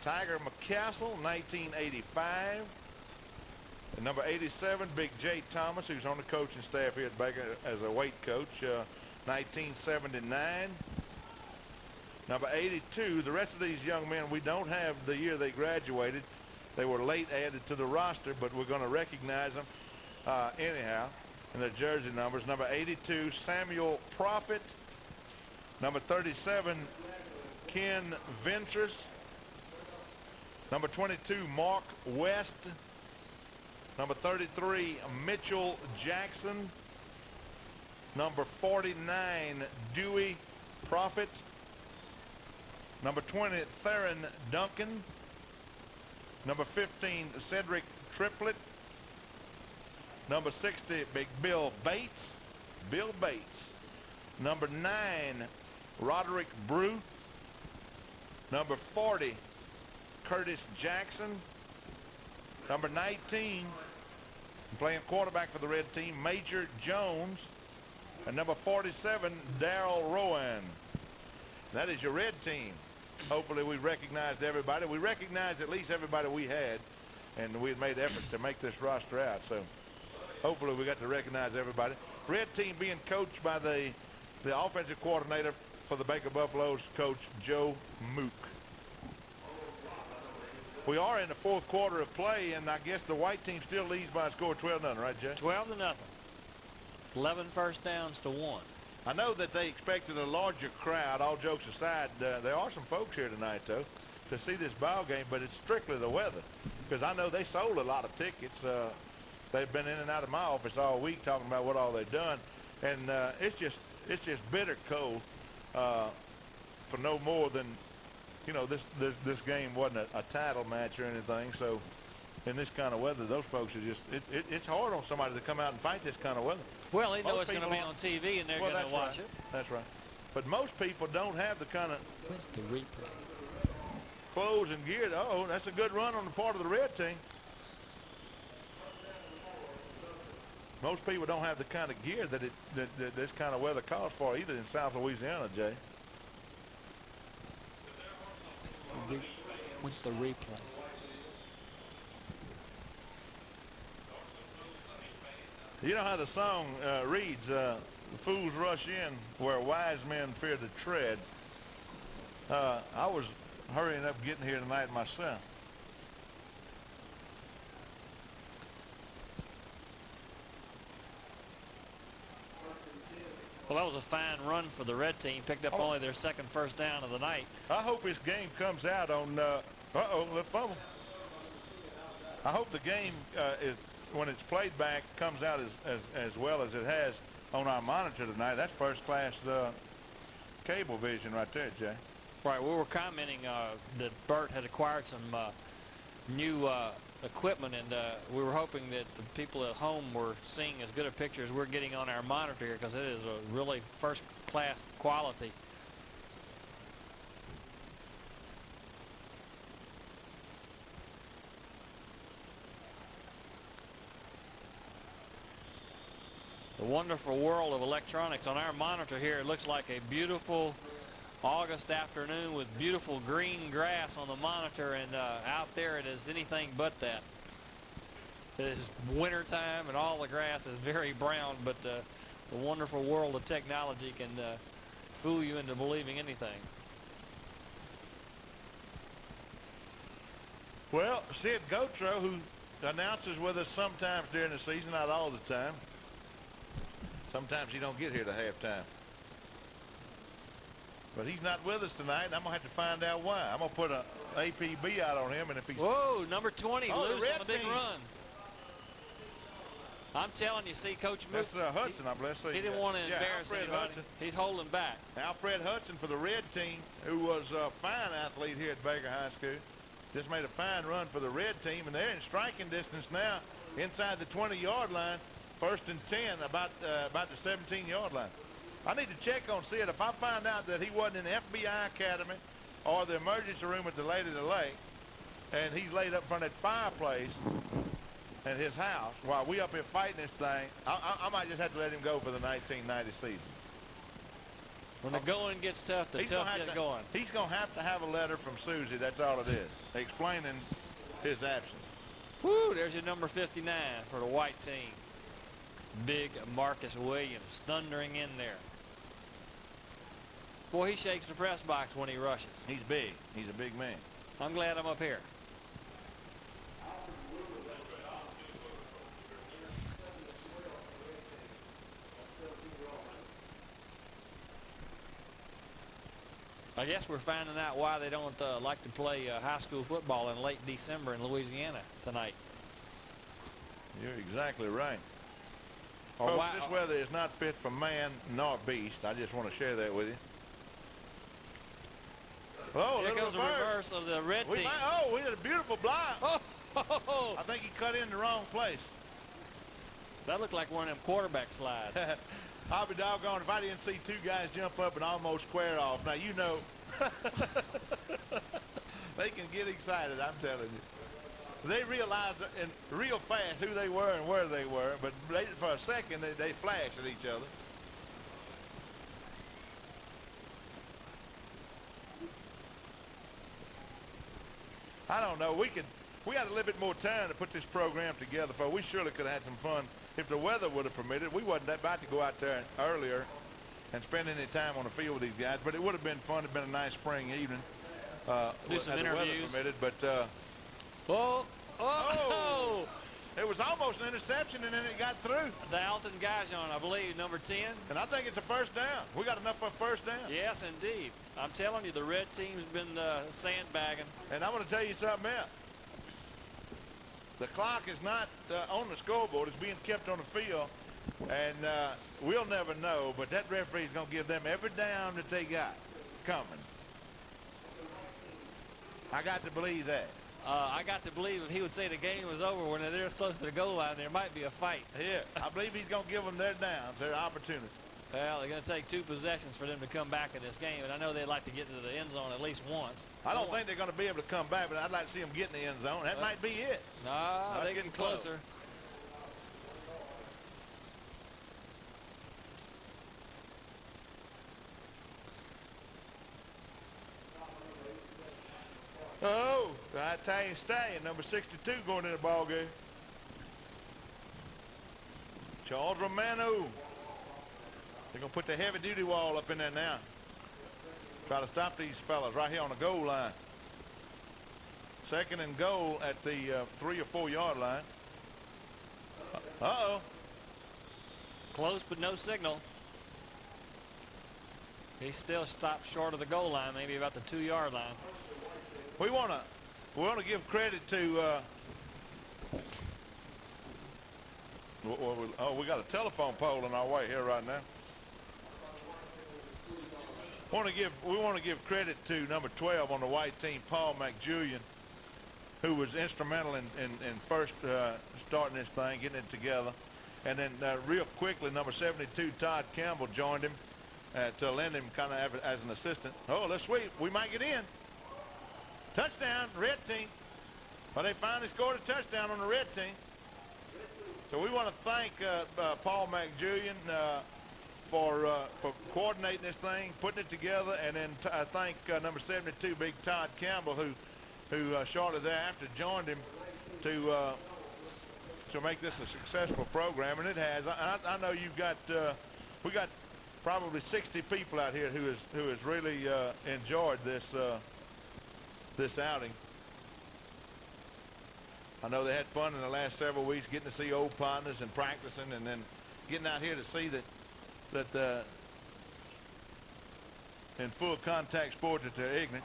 [SPEAKER 1] Tiger McCassell, 1985. And number 87, Big J Thomas, who's on the coaching staff here at Baker as a weight coach, 1979. Number 82, the rest of these young men, we don't have the year they graduated. They were late added to the roster, but we're going to recognize them anyhow in their jersey numbers. Number 82, Samuel Prophet. Number 37, Ken Ventris. Number 22, Mark West. Number 33, Mitchell Jackson. Number 49, Dewey Prophet. Number 20, Theron Duncan. Number 15, Cedric Triplett. Number 60, Big Bill Bates. Bill Bates. Number 9, Roderick Brew. Number 40, Curtis Jackson. Number 19, playing quarterback for the red team, Major Jones. And number 47, Darrell Rowan. That is your red team. Hopefully we recognized everybody. We recognized at least everybody we had, and we had made efforts to make this roster out. So hopefully we got to recognize everybody. Red team being coached by the offensive coordinator for the Baker Buffaloes, Coach Joe Mook. We are in the fourth quarter of play, and I guess the white team still leads by a score of 12-0, right, Jay?
[SPEAKER 2] 12-0. 11 first downs to 1.
[SPEAKER 1] I know that they expected a larger crowd, all jokes aside. There are some folks here tonight, though, to see this ball game, but it's strictly the weather. Because I know they sold a lot of tickets. They've been in and out of my office all week talking about what all they've done. And it's just bitter cold for no more than, you know, this game wasn't a title match or anything. So in this kind of weather, those folks are just, it's hard on somebody to come out and fight this kind of weather.
[SPEAKER 2] Well, they know
[SPEAKER 1] Most
[SPEAKER 2] it's going to be
[SPEAKER 1] people
[SPEAKER 2] on TV, and they're going to watch it.
[SPEAKER 1] That's right. But most people don't have the kind of
[SPEAKER 2] Where's the replay?
[SPEAKER 1] clothes and gear. Oh, that's a good run on the part of the red team. Most people don't have the kind of gear that this kind of weather calls for either in South Louisiana, Jay.
[SPEAKER 2] What's the replay?
[SPEAKER 1] You know how the song reads, the fools rush in where wise men fear to tread. I was hurrying up getting here tonight myself.
[SPEAKER 2] Well, that was a fine run for the red team. Picked up only their second first down of the night.
[SPEAKER 1] I hope this game comes out on, uh-oh, the fumble. I hope the game, is when it's played back, comes out as well as it has on our monitor tonight. That's first-class cable vision right there, Jay.
[SPEAKER 2] Right, we were commenting that Bert had acquired some new equipment, and we were hoping that the people at home were seeing as good a picture as we're getting on our monitor here, because it is a really first-class quality. The wonderful world of electronics. On our monitor here, it looks like a beautiful August afternoon with beautiful green grass on the monitor, and out there it is anything but that. It is winter time and all the grass is very brown, but the wonderful world of technology can fool you into believing anything.
[SPEAKER 1] Well, Sid Gotro, who announces with us sometimes during the season, not all the time. Sometimes he don't get here to halftime. But he's not with us tonight, and I'm going to have to find out why. I'm going to put an APB out on him, and if he's...
[SPEAKER 2] Whoa, number 20, loose on a big
[SPEAKER 1] team.
[SPEAKER 2] run. I'm telling you, see, Coach Mook,
[SPEAKER 1] That's Hudson, I believe.
[SPEAKER 2] he didn't want to embarrass
[SPEAKER 1] Alfred
[SPEAKER 2] anybody.
[SPEAKER 1] Hudson.
[SPEAKER 2] He's holding back.
[SPEAKER 1] Alfred Hudson for the red team, who was a fine athlete here at Baker High School. Just made a fine run for the red team, and they're in striking distance now inside the 20-yard line. First and 10, about the 17-yard line. I need to check on Sid. If I find out that he wasn't in the FBI Academy or the emergency room at the Lady of the Lake, and he's laid up in front of that fireplace at his house while we up here fighting this thing, I might just have to let him go for the 1990 season.
[SPEAKER 2] When the going gets tough, the tough get going.
[SPEAKER 1] He's going to have a letter from Susie, that's all it is, explaining his absence.
[SPEAKER 2] Woo, there's your number 59 for the white team. Big Marcus Williams thundering in there. Boy, he shakes the press box when he rushes.
[SPEAKER 1] He's big. He's a big man.
[SPEAKER 2] I'm glad I'm up here. I guess we're finding out why they don't like to play high school football in late December in Louisiana tonight.
[SPEAKER 1] You're exactly right.
[SPEAKER 2] Or
[SPEAKER 1] Folks,
[SPEAKER 2] why,
[SPEAKER 1] this weather is not fit for man nor beast. I just want to share that with you. Oh,
[SPEAKER 2] here
[SPEAKER 1] little
[SPEAKER 2] comes the reverse of the red team.
[SPEAKER 1] We did a beautiful block.
[SPEAKER 2] Oh,
[SPEAKER 1] I think he cut in the wrong place.
[SPEAKER 2] that looked like one of them quarterback slides.
[SPEAKER 1] I'll be doggone if I didn't see two guys jump up and almost square off. Now, you know, they can get excited, I'm telling you. They realized real fast who they were and where they were, but for a second they flashed at each other. I don't know. We had a little bit more time to put this program together, for we surely could have had some fun if the weather would have permitted. We wasn't about to go out there earlier and spend any time on the field with these guys, but it would have been fun. It'd been a nice spring evening.
[SPEAKER 2] Do some
[SPEAKER 1] had the weather
[SPEAKER 2] interviews.
[SPEAKER 1] permitted, but it was almost an interception, and then it got through.
[SPEAKER 2] The Alton Gajon, I believe, number 10.
[SPEAKER 1] And I think it's a first down. We got enough for a first down.
[SPEAKER 2] Yes, indeed. I'm telling you, the red team's been sandbagging.
[SPEAKER 1] And I'm going to tell you something else. The clock is not on the scoreboard. It's being kept on the field. And we'll never know, but that referee's going to give them every down that they got coming. I got to believe that.
[SPEAKER 2] I got to believe if he would say the game was over when they're this close to the goal line, there might be a fight.
[SPEAKER 1] Yeah, I believe he's going to give them their downs, their opportunity.
[SPEAKER 2] Well, they're going to take 2 possessions for them to come back in this game, and I know they'd like to get into the end zone at least once.
[SPEAKER 1] I don't think they're going to be able to come back, but I'd like to see them get in the end zone. That might be it.
[SPEAKER 2] No, they're getting closer.
[SPEAKER 1] Oh, Italian Stallion, number 62, going in the ball game. Charles Romano. They're going to put the heavy-duty wall up in there now. Try to stop these fellas right here on the goal line. Second and goal at the 3 or 4 yard line. Uh-oh.
[SPEAKER 2] Close, but no signal. He still stopped short of the goal line, maybe about the 2 yard line.
[SPEAKER 1] We want to give credit to we got a telephone pole in our way here right now. We want to give credit to number 12 on the white team, Paul McJulian, who was instrumental in first starting this thing, getting it together. And then real quickly, number 72, Todd Campbell, joined him to lend him kind of as an assistant. Oh, let's sweep. We might get in. Touchdown, red team. Well, they finally scored a touchdown on the red team. So we want to thank Paul McJulian for coordinating this thing, putting it together, and then I thank number 72, Big Todd Campbell, who shortly thereafter joined him to make this a successful program, and it has. I know you've got we got probably 60 people out here who has really enjoyed this outing. I know they had fun in the last several weeks, getting to see old partners and practicing, and then getting out here to see that in full contact sports that they're ignorant,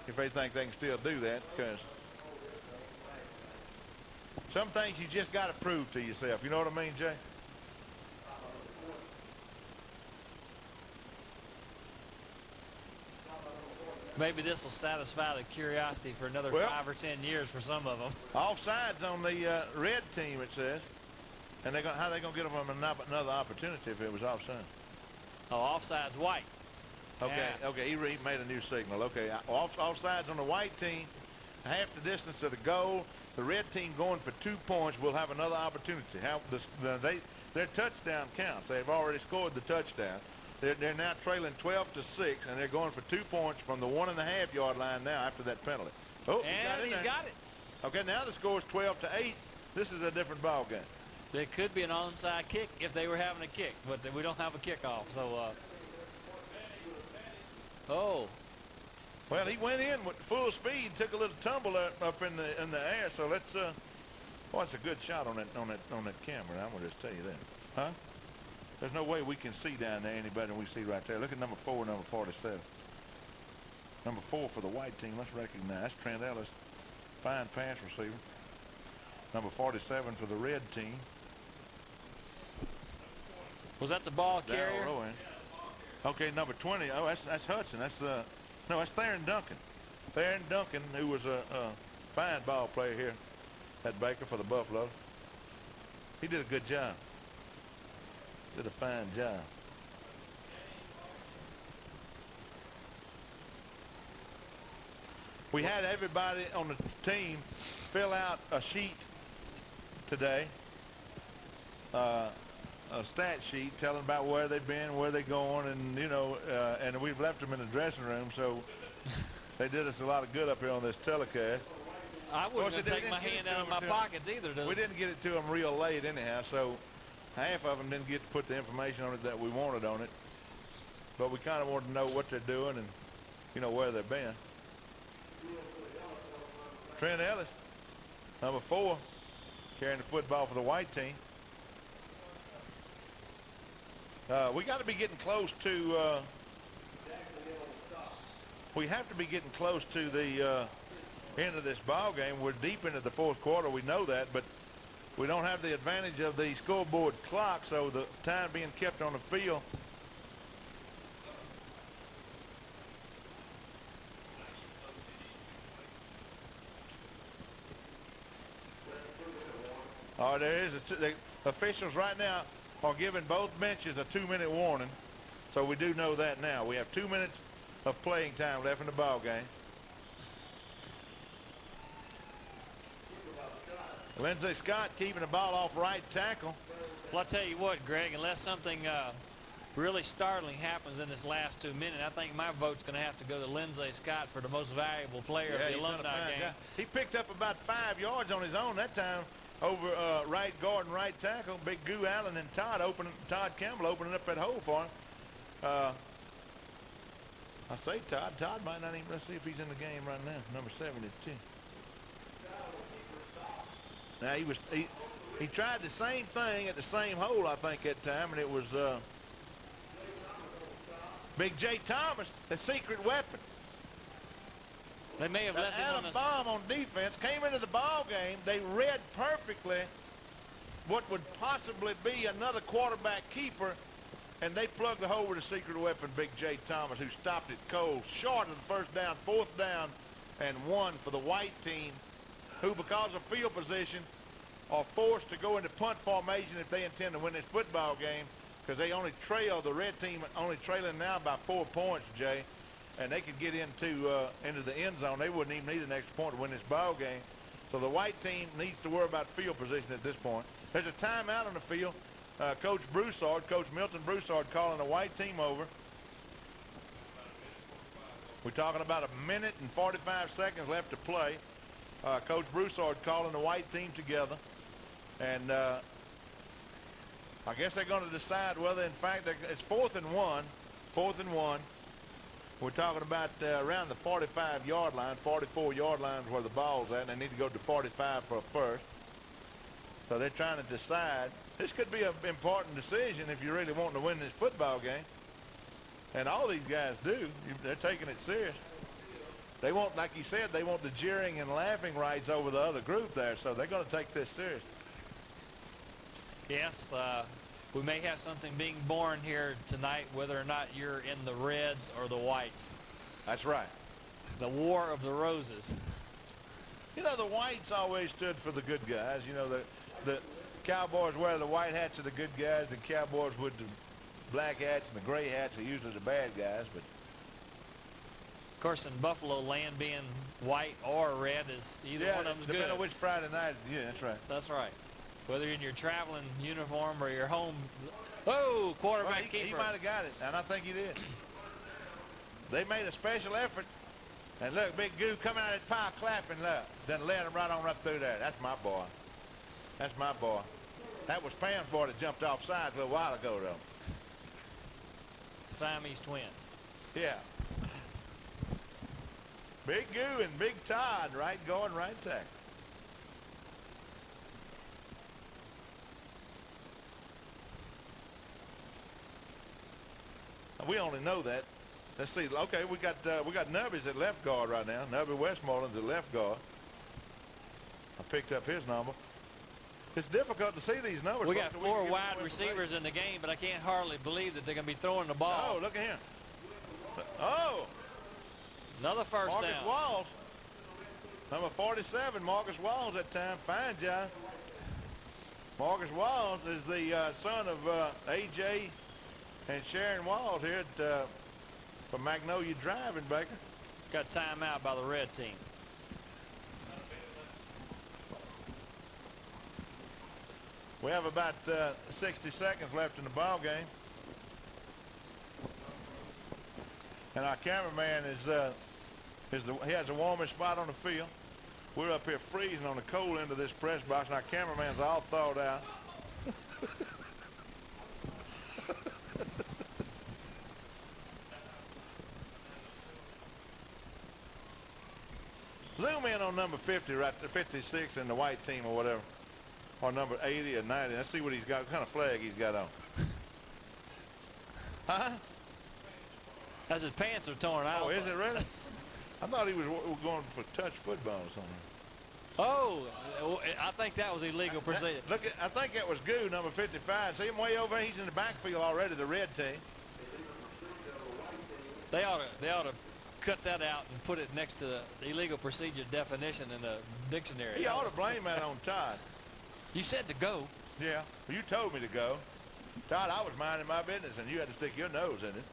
[SPEAKER 1] if they think they can still do that, because some things you just got to prove to yourself. You know what I mean, Jay?
[SPEAKER 2] Maybe this will satisfy the curiosity for another 5 or 10 years for some of them.
[SPEAKER 1] Offsides on the red team, it says. And how they going to get them another opportunity if it was offside?
[SPEAKER 2] Oh, offside's white.
[SPEAKER 1] Okay,
[SPEAKER 2] yeah.
[SPEAKER 1] Okay, he made a new signal. Okay, offsides on the white team, half the distance to the goal. The red team going for 2 points will have another opportunity. Their touchdown counts. They've already scored the touchdown. They're now trailing 12-6, and they're going for 2 points from the 1.5 yard line now after that penalty. Oh,
[SPEAKER 2] and he's got it.
[SPEAKER 1] Okay, now the score is 12-8. This is a different ball game.
[SPEAKER 2] There could be an onside kick if they were having a kick, but we don't have a kickoff. So,
[SPEAKER 1] well, he went in with full speed, took a little tumble up in the air. So let's. It's a good shot on that camera. I'm gonna just tell you that. Huh? There's no way we can see down there any better than we see right there. Look at number 4, number 47. Number 4 for the white team. Let's recognize Trent Ellis, fine pass receiver. Number 47 for the red team.
[SPEAKER 2] Was that the ball carrier?
[SPEAKER 1] Okay, number 20. Oh, that's Hudson. That's Theron Duncan. Theron Duncan, who was a fine ball player here at Baker for the Buffalo. He did a good job. Did a fine job. We had everybody on the team fill out a sheet today, a stat sheet telling about where they've been, where they're going, and and we've left them in the dressing room, so they did us a lot of good up here on this telecast.
[SPEAKER 2] I wouldn't take my hand out of my pockets either.
[SPEAKER 1] We didn't get it to them real late anyhow, so half of them didn't get to put the information on it that we wanted on it, but we kind of wanted to know what they're doing and where they've been. Trent Ellis, number 4, carrying the football for the white team. We got to be getting close to. We have to be getting close to the end of this ball game. We're deep into the 4th quarter. We know that, but we don't have the advantage of the scoreboard clock, so the time being kept on the field. There is the officials right now are giving both benches a 2-minute warning, so we do know that now. We have 2 minutes of playing time left in the ball game. Lindsey Scott keeping the ball off right tackle.
[SPEAKER 2] Well, I'll tell you what, Greg, unless something really startling happens in this last 2 minutes. I think my vote's going to have to go to Lindsey Scott for the most valuable player of the
[SPEAKER 1] he's done a
[SPEAKER 2] Alumni
[SPEAKER 1] fine
[SPEAKER 2] game.
[SPEAKER 1] job. He picked up about 5 yards on his own that time over right guard and right tackle. Big Goo Allen and Todd Campbell opening up that hole for him. I say Todd. Todd might not even. Let's see if he's in the game right now. Number 72. Now he tried the same thing at the same hole, I think, that time, and it was Big J. Thomas, the secret weapon.
[SPEAKER 2] They may have left him on the
[SPEAKER 1] bomb on defense. Came into the ball game. They read perfectly what would possibly be another quarterback keeper, and they plugged the hole with a secret weapon, Big J. Thomas, who stopped it cold, short of the first down, 4th down, and 1 for the white team, who, because of field position, are forced to go into punt formation if they intend to win this football game, because they only trail, the red team only trailing now by 4 points, Jay, and they could get into the end zone. They wouldn't even need an extra point to win this ball game. So the white team needs to worry about field position at this point. There's a timeout on the field. Coach Milton Broussard calling the white team over. We're talking about 1 minute and 45 seconds left to play. Coach Broussard calling the white team together. And I guess they're going to decide whether, in fact, it's 4th and 1. 4th and 1. We're talking about around the 45-yard line, 44-yard line is where the ball's at, and they need to go to 45 for a first. So they're trying to decide. This could be an important decision if you're really wanting to win this football game. And all these guys do. They're taking it serious. They want, like you said, they want the jeering and laughing rights over the other group there, so they're going to take this serious.
[SPEAKER 2] Yes, we may have something being born here tonight, whether or not you're in the reds or the whites.
[SPEAKER 1] That's right.
[SPEAKER 2] The War of the Roses.
[SPEAKER 1] You know, the whites always stood for the good guys. You know, the Cowboys wear the white hats are the good guys. The Cowboys with the black hats and the gray hats are usually the bad guys. But
[SPEAKER 2] of course, in Buffalo land, being white or red is either one of them's good.
[SPEAKER 1] Depending on which Friday night. Yeah, that's right.
[SPEAKER 2] That's right. Whether you're in your traveling uniform or your home. Oh, quarterback keeper.
[SPEAKER 1] He might have got it, and I think he did. They made a special effort. And look, Big Goo coming out of his pile clapping, look. Then led him right on up through there. That's my boy. That's my boy. That was Pam's boy that jumped off sides a little while ago, though.
[SPEAKER 2] Siamese twins.
[SPEAKER 1] Yeah. Big Goo and Big Todd, right guard, right tackle. We only know that. Let's see. Okay, we got Nubby's at left guard right now. Nubby Westmoreland's at left guard. I picked up his number. It's difficult to see these numbers.
[SPEAKER 2] We got 4 wide receivers in the game, but I can't hardly believe that they're going to be throwing the ball.
[SPEAKER 1] Oh, look at him. Oh.
[SPEAKER 2] Another first
[SPEAKER 1] Marcus
[SPEAKER 2] down.
[SPEAKER 1] Walls. Number 47, Marcus Walls that time. Fine job. Marcus Walls is the son of A.J. and Sharon Walls here at from Magnolia Drive in Baker.
[SPEAKER 2] Got timeout by the red team.
[SPEAKER 1] We have about 60 seconds left in the ball game, and our cameraman he has the warmest spot on the field. We're up here freezing on the cold end of this press box, and our cameraman's all thawed out. Zoom in on number 50 right there, 56 in the white team or whatever, or number 80 or 90. Let's see what he's got, what kind of flag he's got on. Huh?
[SPEAKER 2] As his pants are torn out.
[SPEAKER 1] Oh, is it really? I thought he was going for touch football or something.
[SPEAKER 2] Oh, I think that was illegal procedure.
[SPEAKER 1] Look, I think that was Goo, number 55. See him way over there? He's in the backfield already, the red team.
[SPEAKER 2] They ought to cut that out and put it next to the illegal procedure definition in the dictionary.
[SPEAKER 1] He ought to blame that on Todd.
[SPEAKER 2] You said to go.
[SPEAKER 1] Yeah, well, you told me to go. Todd, I was minding my business, and you had to stick your nose in it.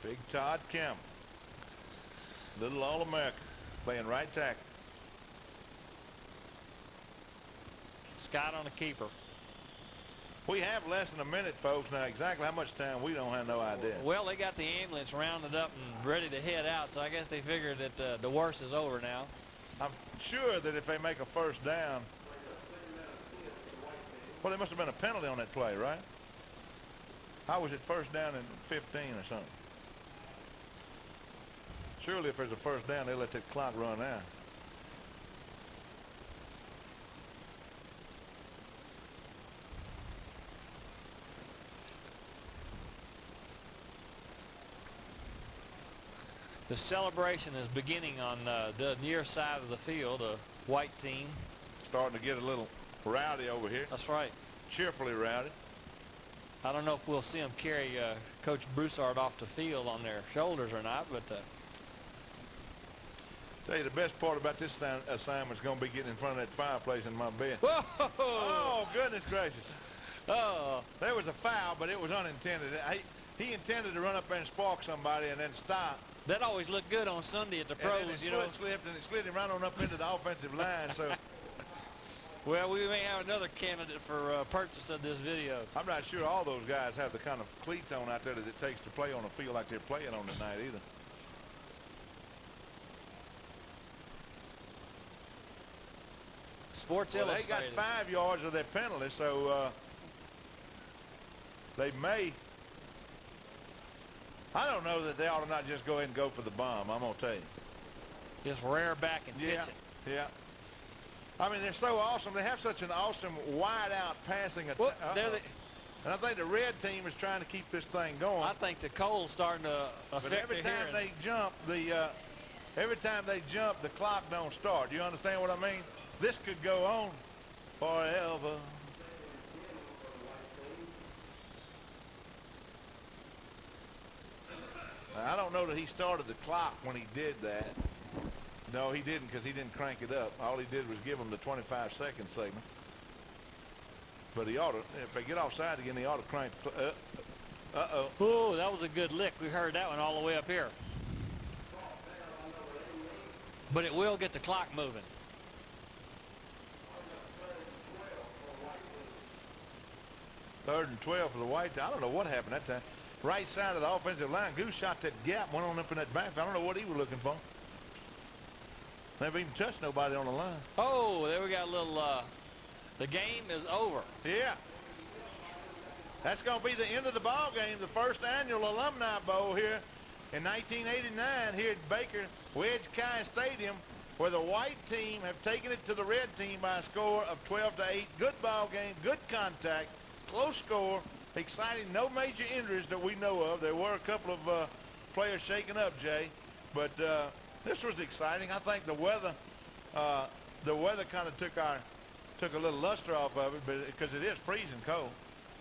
[SPEAKER 1] Big Todd Campbell, little All-American, playing right tackle.
[SPEAKER 2] Scott on the keeper.
[SPEAKER 1] We have less than a minute, folks. Now, exactly how much time, we don't have no idea.
[SPEAKER 2] Well, they got the ambulance rounded up and ready to head out, so I guess they figured that the worst is over now.
[SPEAKER 1] I'm sure that if they make a first down, well, there must have been a penalty on that play, right? How was it first down in 15 or something? Surely if there's a first down, they'll let that clock run out.
[SPEAKER 2] The celebration is beginning on the near side of the field, the white team.
[SPEAKER 1] Starting to get a little rowdy over here.
[SPEAKER 2] That's right.
[SPEAKER 1] Cheerfully rowdy.
[SPEAKER 2] I don't know if we'll see them carry Coach Broussard off the field on their shoulders or not, but
[SPEAKER 1] Tell you the best part about this assignment is going to be getting in front of that fireplace in my bed.
[SPEAKER 2] whoa!
[SPEAKER 1] Oh, goodness gracious.
[SPEAKER 2] Oh,
[SPEAKER 1] There was a foul, but it was unintended. He intended to run up there and spark somebody and then stop.
[SPEAKER 2] that always looked good on Sunday at the
[SPEAKER 1] And
[SPEAKER 2] pros,
[SPEAKER 1] then his
[SPEAKER 2] you know.
[SPEAKER 1] foot slipped, and it slid him right on up into the offensive line. So
[SPEAKER 2] Well, we may have another candidate for purchase of this video.
[SPEAKER 1] I'm not sure all those guys have the kind of cleats on out there that it takes to play on a field like they're playing on tonight either.
[SPEAKER 2] Sports
[SPEAKER 1] Well, they got
[SPEAKER 2] Illustrated.
[SPEAKER 1] 5 yards of their penalty, so they may. I don't know that they ought to not just go ahead and go for the bomb. I'm gonna tell you.
[SPEAKER 2] Just rear back and pitch
[SPEAKER 1] Yeah,
[SPEAKER 2] it.
[SPEAKER 1] yeah. I mean, they're so awesome. They have such an awesome wide-out passing attack.
[SPEAKER 2] Well, they're the-
[SPEAKER 1] And I think the red team is trying to keep this thing going.
[SPEAKER 2] I think the cold's starting to
[SPEAKER 1] But
[SPEAKER 2] affect
[SPEAKER 1] every
[SPEAKER 2] their
[SPEAKER 1] time
[SPEAKER 2] hearing.
[SPEAKER 1] every time they jump, the clock don't start. Do you understand what I mean? This could go on forever. Now, I don't know that he started the clock when he did that. No, he didn't, because he didn't crank it up. All he did was give them the 25-second segment. But he ought to, if they get offside again, he ought to crank. Uh-oh.
[SPEAKER 2] Ooh, that was a good lick. We heard that one all the way up here. But it will get the clock moving.
[SPEAKER 1] Third and 12 for the White. I don't know what happened that time. Right side of the offensive line. Goose shot that gap, went on up in that backfield. I don't know what he was looking for. Never even touched nobody on the line.
[SPEAKER 2] Oh, there we got a little, the game is over.
[SPEAKER 1] Yeah. That's going to be the end of the ball game, the first annual Alumni Bowl here in 1989 here at Baker Wedge Kai Stadium, where the white team have taken it to the red team by a score of 12-8. Good ball game, good contact, close score, exciting. No major injuries that we know of. There were a couple of players shaken up, Jay, but this was exciting. I think the weather kind of took a little luster off of it, but because it is freezing cold.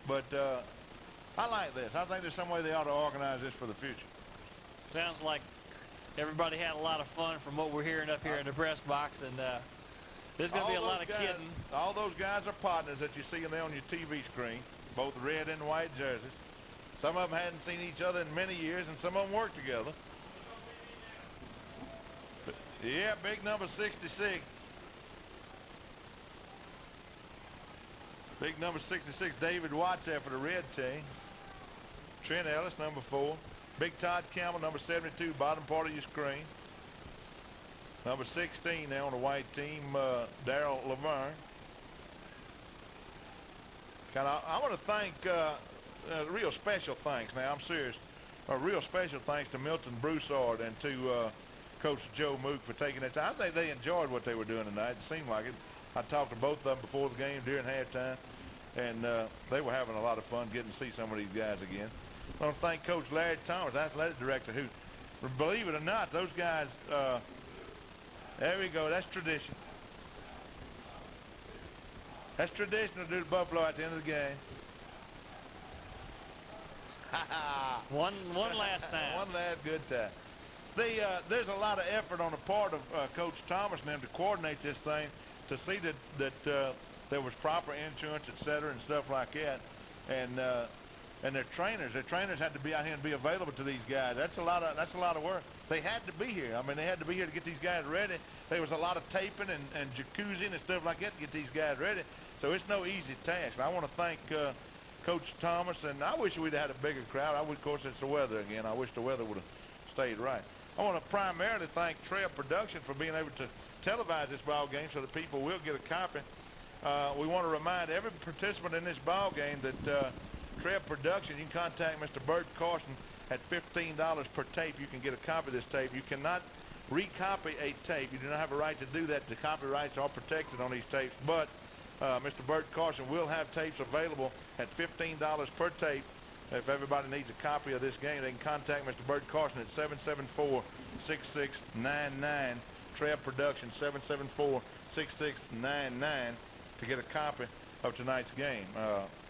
[SPEAKER 1] But I like this. I think there's some way they ought to organize this for the future.
[SPEAKER 2] Sounds like everybody had a lot of fun from what we're hearing up here in the press box, and there's going to be a lot of kidding.
[SPEAKER 1] All those guys are partners that you see there on your TV screen, both red and white jerseys. Some of them hadn't seen each other in many years, and some of them work together. But, yeah, big number 66. Big number 66, David Watts there for the red team. Trent Ellis, number 4. Big Todd Campbell, number 72, bottom part of your screen. Number 16 there on the white team, Darryl Laverne. I want to thank, real special thanks now, I'm serious. A real special thanks to Milton Broussard and to Coach Joe Mook for taking that time. I think they enjoyed what they were doing tonight. It seemed like it. I talked to both of them before the game, during halftime, and they were having a lot of fun getting to see some of these guys again. I want to thank Coach Larry Thomas, athletic director, who, believe it or not, those guys, there we go, that's tradition. That's traditional to do the Buffalo at the end of the game.
[SPEAKER 2] One last time.
[SPEAKER 1] One last good time. There's a lot of effort on the part of Coach Thomas and them to coordinate this thing, to see that there was proper insurance, et cetera, and stuff like that. And their trainers had to be out here and be available to these guys. That's a lot of work. They had to be here. I mean, they had to be here to get these guys ready. There was a lot of taping and jacuzzing and stuff like that to get these guys ready. So it's no easy task. And I want to thank Coach Thomas, and I wish we'd had a bigger crowd. Of course, it's the weather again. I wish the weather would have stayed right. I want to primarily thank Trev Production for being able to televise this ball game so that people will get a copy. We want to remind every participant in this ball game that Trev Production, you can contact Mr. Bert Carson at $15 per tape. You can get a copy of this tape. You cannot recopy a tape. You do not have a right to do that. The copyrights are protected on these tapes, but Mr. Bert Carson will have tapes available at $15 per tape. If everybody needs a copy of this game, they can contact Mr. Bert Carson at 774-6699. Trev Production, 774-6699 to get a copy of tonight's game.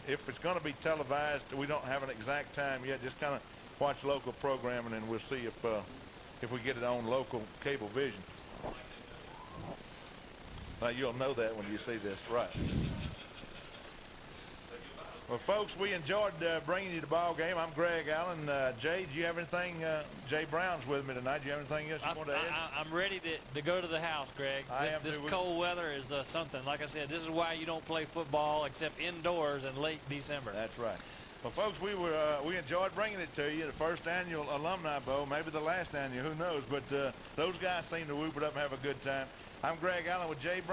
[SPEAKER 1] If it's going to be televised, we don't have an exact time yet. Just kind of watch local programming, and we'll see if we get it on local cable vision. You'll know that when you see this, right? Well, folks, we enjoyed bringing you the ball game. I'm Greg Allen. Jay, do you have anything? Jay Brown's with me tonight. Do you have anything else you want to add?
[SPEAKER 2] I'm ready to go to the house, Greg. This cold weather is something. Like I said, this is why you don't play football except indoors in late December.
[SPEAKER 1] That's right. Well, folks, we enjoyed bringing it to you, the first annual Alumni Bowl, maybe the last annual, who knows. But those guys seem to whoop it up and have a good time. I'm Greg Allen with Jay Brown.